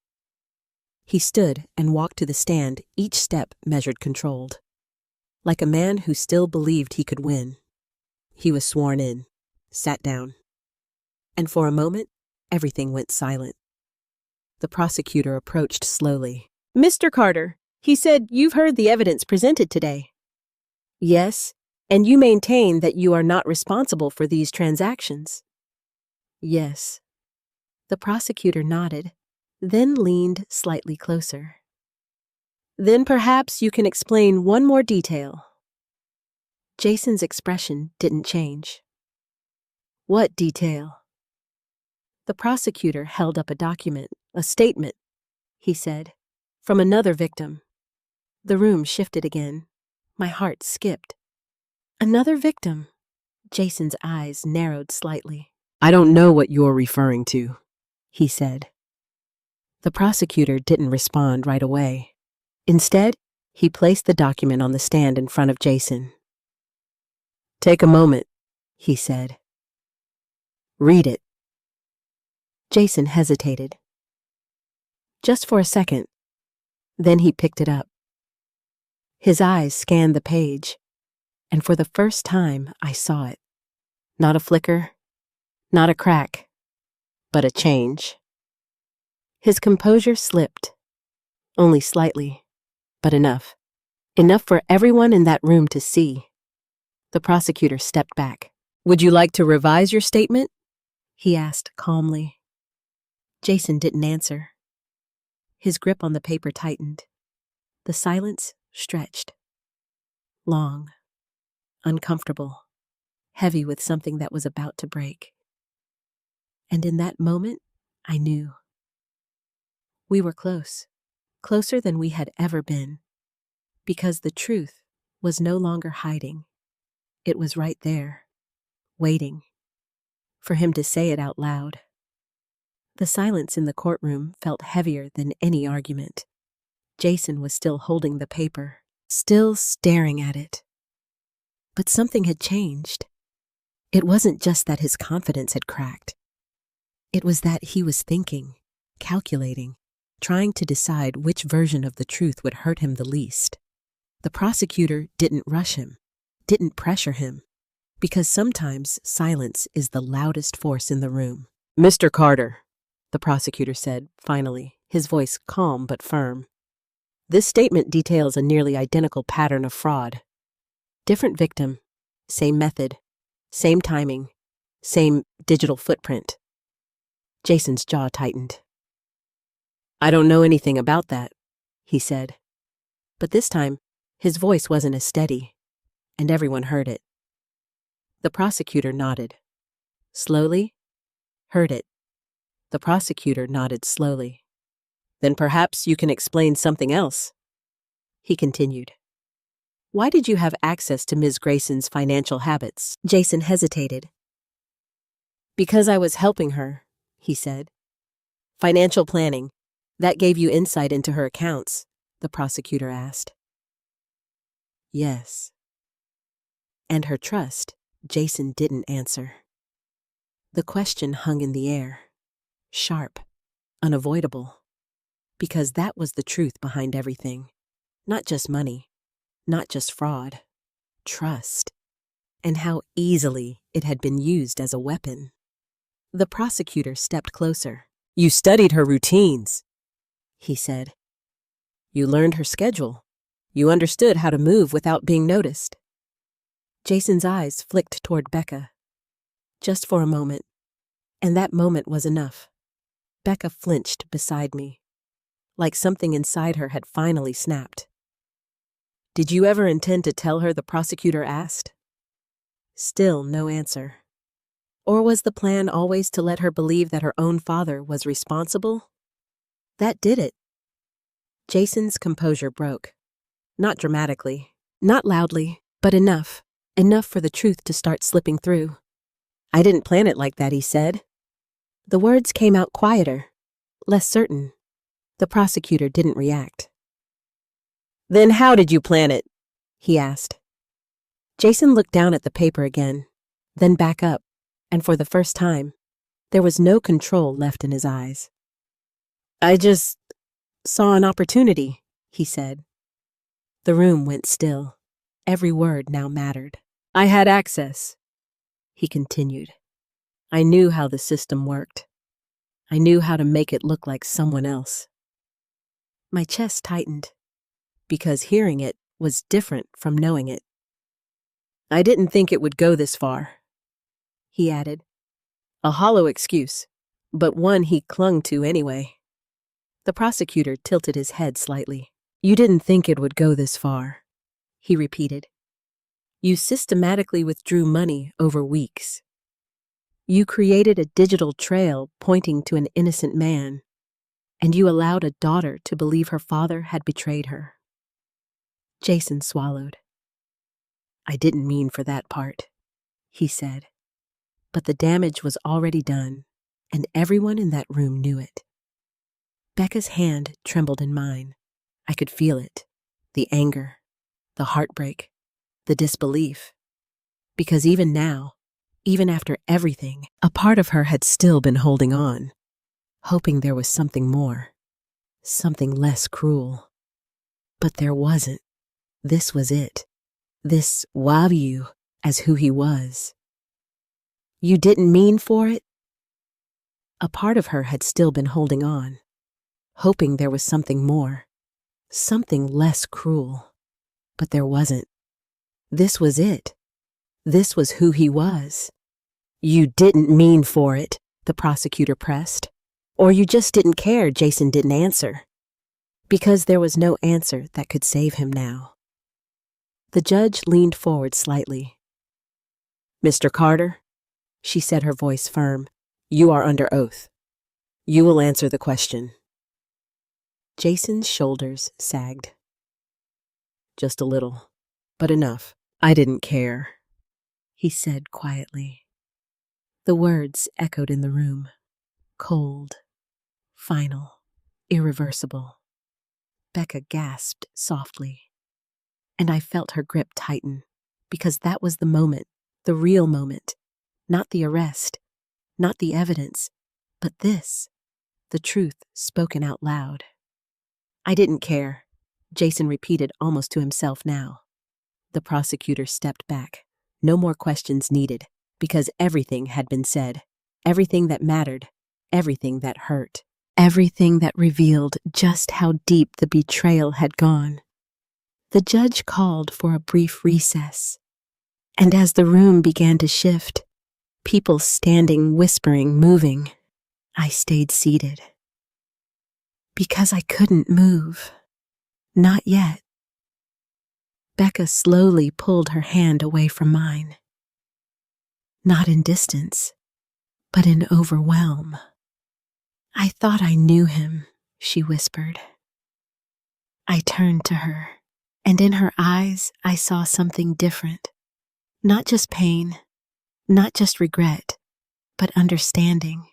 He stood and walked to the stand, each step measured, controlled. Like a man who still believed he could win. He was sworn in, sat down. And for a moment, everything went silent. The prosecutor approached slowly. "Mr. Carter, he said you've heard the evidence presented today." "Yes, and you maintain that you are not responsible for these transactions." "Yes." The prosecutor nodded, then leaned slightly closer. "Then perhaps you can explain one more detail." Jason's expression didn't change. "What detail?" The prosecutor held up a document, a statement, he said, from another victim. The room shifted again. My heart skipped. "Another victim?" Jason's eyes narrowed slightly. "I don't know what you're referring to," he said. The prosecutor didn't respond right away. Instead, he placed the document on the stand in front of Jason. "Take a moment," he said. "Read it." Jason hesitated. Just for a second. Then he picked it up. His eyes scanned the page, and for the first time I saw it. Not a flicker, not a crack, but a change. His composure slipped, only slightly, but enough. Enough for everyone in that room to see. The prosecutor stepped back. "Would you like to revise your statement?" he asked calmly. Jason didn't answer. His grip on the paper tightened. The silence stretched. long, uncomfortable, heavy with something that was about to break. And in that moment, I knew. We were close, closer than we had ever been, because the truth was no longer hiding. It was right there, waiting for him to say it out loud. The silence in the courtroom felt heavier than any argument. Jason was still holding the paper, still staring at it. But something had changed. It wasn't just that his confidence had cracked. It was that he was thinking, calculating, trying to decide which version of the truth would hurt him the least. The prosecutor didn't rush him, didn't pressure him, because sometimes silence is the loudest force in the room. "Mr. Carter," the prosecutor said, finally, his voice calm but firm. "This statement details a nearly identical pattern of fraud. Different victim, same method, same timing, same digital footprint." Jason's jaw tightened. "I don't know anything about that," he said. But this time, his voice wasn't as steady, and everyone heard it. The prosecutor nodded. Slowly, heard it. The prosecutor nodded slowly. "Then perhaps you can explain something else," he continued. "Why did you have access to Ms. Grayson's financial habits?" Jason hesitated. "Because I was helping her," he said. "Financial planning. That gave you insight into her accounts?" the prosecutor asked. "Yes." "And her trust?" Jason didn't answer. The question hung in the air, sharp, unavoidable, because that was the truth behind everything. Not just money, not just fraud, trust, and how easily it had been used as a weapon. The prosecutor stepped closer. "You studied her routines," he said. "You learned her schedule. You understood how to move without being noticed." Jason's eyes flicked toward Becca. Just for a moment, and that moment was enough. Becca flinched beside me, like something inside her had finally snapped. "Did you ever intend to tell her?" the prosecutor asked. Still no answer. Or was the plan always to let her believe that her own father was responsible? That did it. Jason's composure broke. Not dramatically, not loudly, but enough for the truth to start slipping through. "I didn't plan it like that," he said. The words came out quieter, less certain. The prosecutor didn't react. "Then how did you plan it?" he asked. Jason looked down at the paper again, then back up, and for the first time, there was no control left in his eyes. "I just saw an opportunity," he said. The room went still. Every word now mattered. "I had access," he continued. "I knew how the system worked. I knew how to make it look like someone else." My chest tightened, because hearing it was different from knowing it. "I didn't think it would go this far," he added. A hollow excuse, but one he clung to anyway. The prosecutor tilted his head slightly. "You didn't think it would go this far," he repeated. "You systematically withdrew money over weeks. You created a digital trail pointing to an innocent man, and you allowed a daughter to believe her father had betrayed her." Jason swallowed. "I didn't mean for that part," he said. But the damage was already done, and everyone in that room knew it. Becca's hand trembled in mine. I could feel it, the anger, the heartbreak, the disbelief. Because even now, even after everything, a part of her had still been holding on, hoping there was something more, something less cruel. But there wasn't. This was it. This Wabiu as who he was. "You didn't mean for it?" A part of her had still been holding on, hoping there was something more, something less cruel. But there wasn't. This was it. This was who he was. "You didn't mean for it," the prosecutor pressed. "Or you just didn't care." Jason didn't answer. Because there was no answer that could save him now. The judge leaned forward slightly. "Mr. Carter," she said, her voice firm, "you are under oath. You will answer the question." Jason's shoulders sagged. "Just a little, but enough. I didn't care," he said quietly. The words echoed in the room, cold, final, irreversible. Becca gasped softly, and I felt her grip tighten, because that was the moment, the real moment, not the arrest, not the evidence, but this, the truth spoken out loud. "I didn't care," Jason repeated almost to himself now. The prosecutor stepped back. No more questions needed, because everything had been said. Everything that mattered, everything that hurt, everything that revealed just how deep the betrayal had gone. The judge called for a brief recess, and as the room began to shift, people standing, whispering, moving, I stayed seated. Because I couldn't move. Not yet. Becca slowly pulled her hand away from mine. Not in distance, but in overwhelm. "I thought I knew him," she whispered. I turned to her, and in her eyes I saw something different. Not just pain, not just regret, but understanding.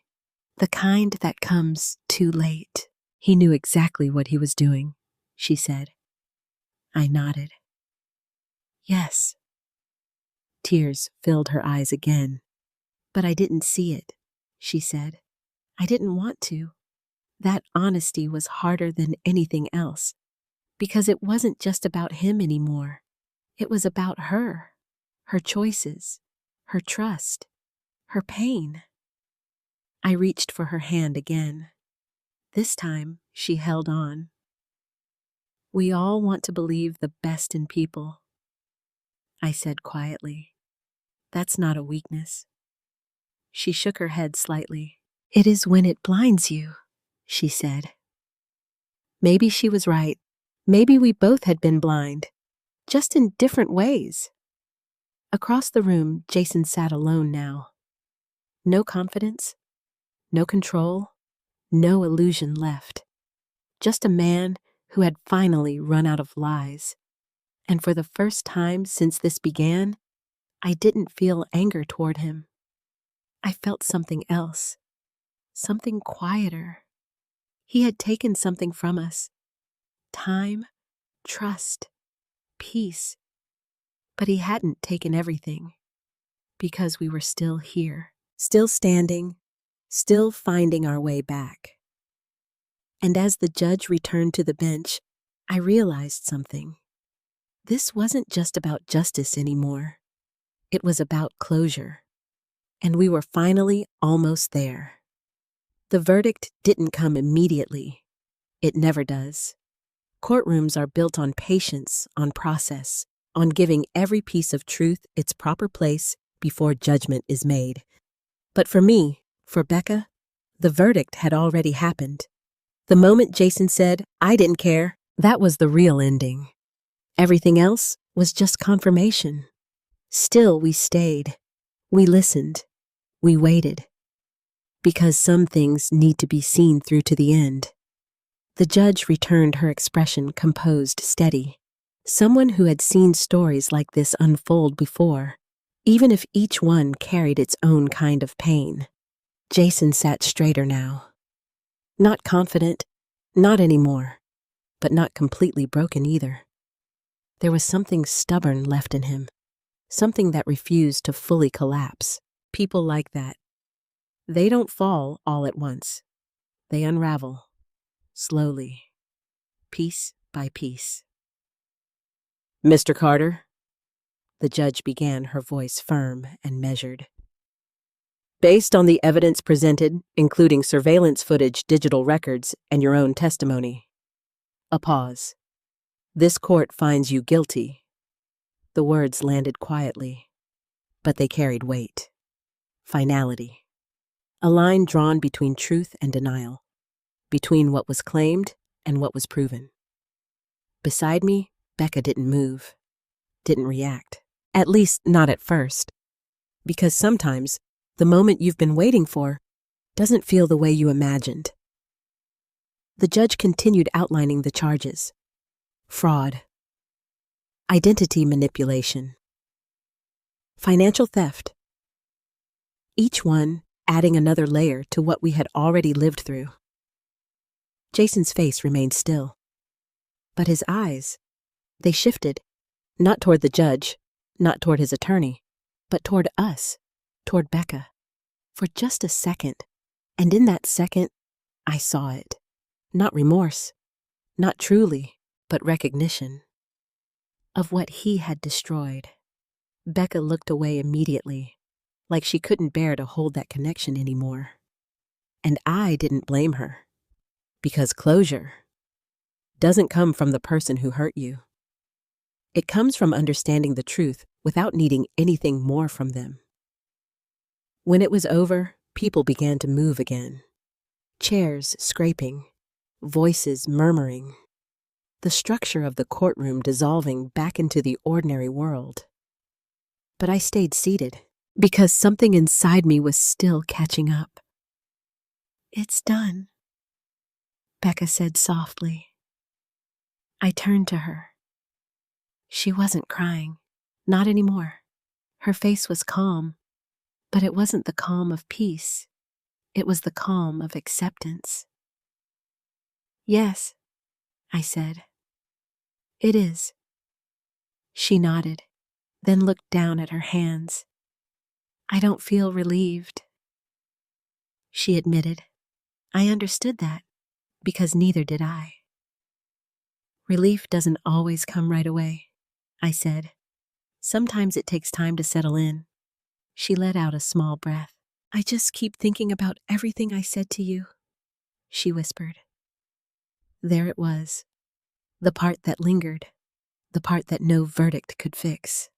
The kind that comes too late. "He knew exactly what he was doing," she said. I nodded. "Yes." Tears filled her eyes again. "But I didn't see it," she said. "I didn't want to." That honesty was harder than anything else, because it wasn't just about him anymore. It was about her choices, her trust, her pain. I reached for her hand again. This time, she held on. "We all want to believe the best in people," I said quietly. "That's not a weakness." She shook her head slightly. "It is when it blinds you," she said. Maybe she was right. Maybe we both had been blind, just in different ways. Across the room, Jason sat alone now. No confidence, no control, no illusion left. Just a man who had finally run out of lies. And for the first time since this began, I didn't feel anger toward him. I felt something else, something quieter. He had taken something from us. Time, trust, peace. But he hadn't taken everything, because we were still here, still standing, still finding our way back. And as the judge returned to the bench, I realized something. This wasn't just about justice anymore. It was about closure. And we were finally almost there. The verdict didn't come immediately. It never does. Courtrooms are built on patience, on process, on giving every piece of truth its proper place before judgment is made. But for me, for Becca, the verdict had already happened. The moment Jason said, "I didn't care," that was the real ending. Everything else was just confirmation. Still, we stayed. We listened. We waited. Because some things need to be seen through to the end. The judge returned, her expression composed, steady. Someone who had seen stories like this unfold before, even if each one carried its own kind of pain. Jason sat straighter now. Not confident, not anymore, but not completely broken either. There was something stubborn left in him, something that refused to fully collapse. People like that. They don't fall all at once. They unravel, slowly, piece by piece. "Mr. Carter," the judge began, her voice firm and measured. "Based on the evidence presented, including surveillance footage, digital records, and your own testimony." A pause. "This court finds you guilty." The words landed quietly, but they carried weight. Finality. A line drawn between truth and denial, between what was claimed and what was proven. Beside me, Becca didn't move, didn't react. At least not at first. Because sometimes the moment you've been waiting for doesn't feel the way you imagined. The judge continued outlining the charges. Fraud, identity manipulation, financial theft. Each one adding another layer to what we had already lived through. Jason's face remained still. But his eyes, they shifted, not toward the judge, not toward his attorney, but toward us, toward Becca, for just a second. And in that second, I saw it. Not remorse, not truly, but recognition of what he had destroyed. Becca looked away immediately, like she couldn't bear to hold that connection anymore. And I didn't blame her, because closure doesn't come from the person who hurt you. It comes from understanding the truth without needing anything more from them. When it was over, people began to move again. Chairs scraping, voices murmuring, the structure of the courtroom dissolving back into the ordinary world. But I stayed seated because something inside me was still catching up. "It's done," Becca said softly. I turned to her. She wasn't crying, not anymore. Her face was calm, but it wasn't the calm of peace. It was the calm of acceptance. "Yes," I said. "It is." She nodded, then looked down at her hands. "I don't feel relieved," she admitted. I understood that, because neither did I. "Relief doesn't always come right away," I said. "Sometimes it takes time to settle in." She let out a small breath. "I just keep thinking about everything I said to you," she whispered. There it was, the part that lingered, the part that no verdict could fix.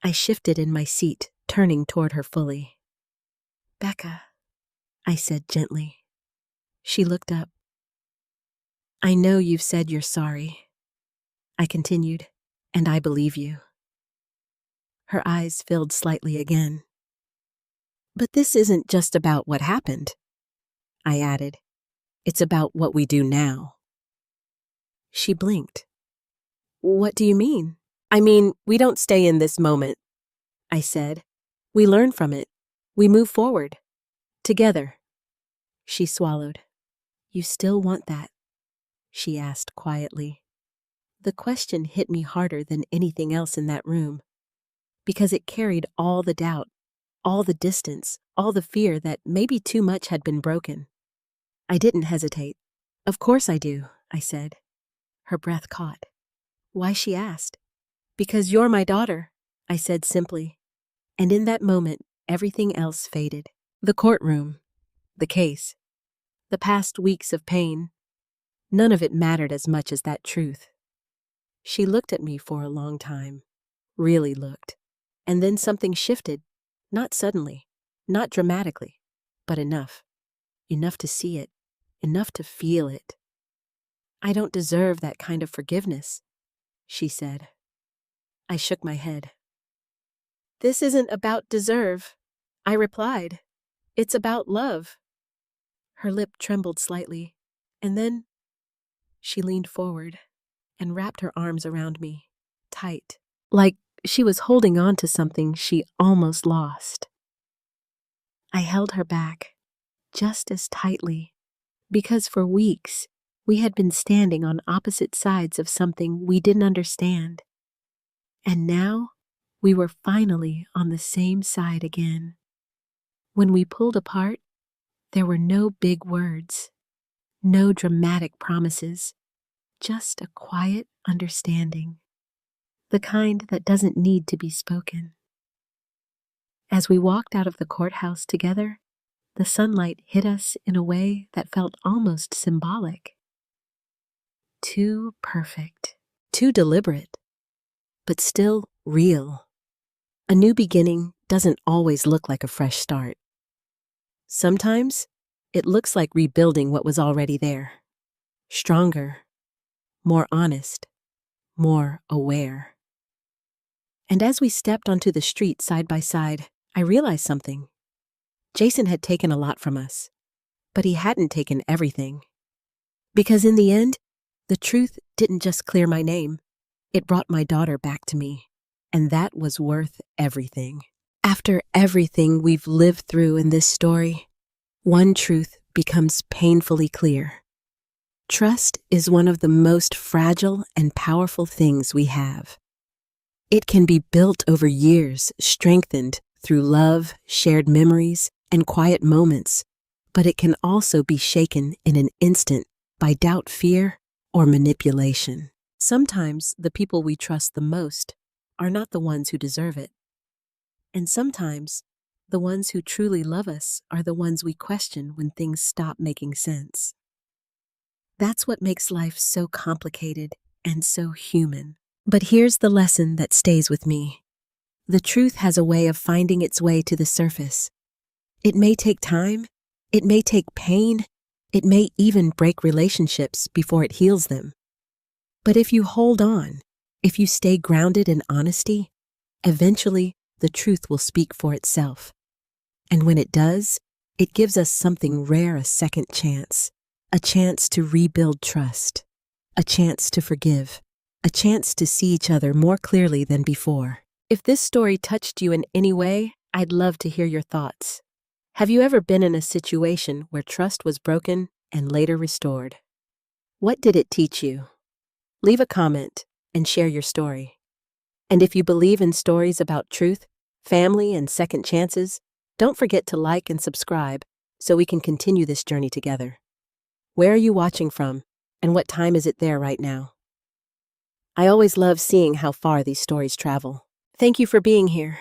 I shifted in my seat, turning toward her fully. "Becca," I said gently. She looked up. "I know you've said you're sorry," I continued, "and I believe you." Her eyes filled slightly again. "But this isn't just about what happened," I added. "It's about what we do now." She blinked. "What do you mean?" "I mean, we don't stay in this moment," I said. "We learn from it. We move forward. Together." She swallowed. "You still want that?" she asked quietly. The question hit me harder than anything else in that room, because it carried all the doubt, all the distance, all the fear that maybe too much had been broken. I didn't hesitate. "Of course I do," I said. Her breath caught. "Why?" she asked. "Because you're my daughter," I said simply. And in that moment, everything else faded. The courtroom, the case, the past weeks of pain, none of it mattered as much as that truth. She looked at me for a long time, really looked, and then something shifted, not suddenly, not dramatically, but enough to see it, enough to feel it. "I don't deserve that kind of forgiveness," she said. I shook my head. "This isn't about deserve," I replied. "It's about love." Her lip trembled slightly, and then she leaned forward and wrapped her arms around me, tight, like she was holding on to something she almost lost. I held her back, just as tightly, because for weeks we had been standing on opposite sides of something we didn't understand. And now we were finally on the same side again. When we pulled apart, there were no big words, no dramatic promises, just a quiet understanding, the kind that doesn't need to be spoken. As we walked out of the courthouse together, the sunlight hit us in a way that felt almost symbolic. Too perfect, too deliberate, but still real. A new beginning doesn't always look like a fresh start. Sometimes it looks like rebuilding what was already there. Stronger, more honest, more aware. And as we stepped onto the street side by side, I realized something. Jason had taken a lot from us, but he hadn't taken everything. Because in the end, the truth didn't just clear my name, it brought my daughter back to me, and that was worth everything. After everything we've lived through in this story, one truth becomes painfully clear. Trust is one of the most fragile and powerful things we have. It can be built over years, strengthened through love, shared memories, and quiet moments, but it can also be shaken in an instant by doubt, fear, or manipulation. Sometimes the people we trust the most are not the ones who deserve it. And sometimes the ones who truly love us are the ones we question when things stop making sense. That's what makes life so complicated and so human. But here's the lesson that stays with me. The truth has a way of finding its way to the surface. It may take time, it may take pain, it may even break relationships before it heals them. But if you hold on, if you stay grounded in honesty, eventually the truth will speak for itself. And when it does, it gives us something rare, a second chance. A chance to rebuild trust, a chance to forgive, a chance to see each other more clearly than before. If this story touched you in any way, I'd love to hear your thoughts. Have you ever been in a situation where trust was broken and later restored? What did it teach you? Leave a comment and share your story. And if you believe in stories about truth, family, and second chances, don't forget to like and subscribe so we can continue this journey together. Where are you watching from, and what time is it there right now? I always love seeing how far these stories travel. Thank you for being here.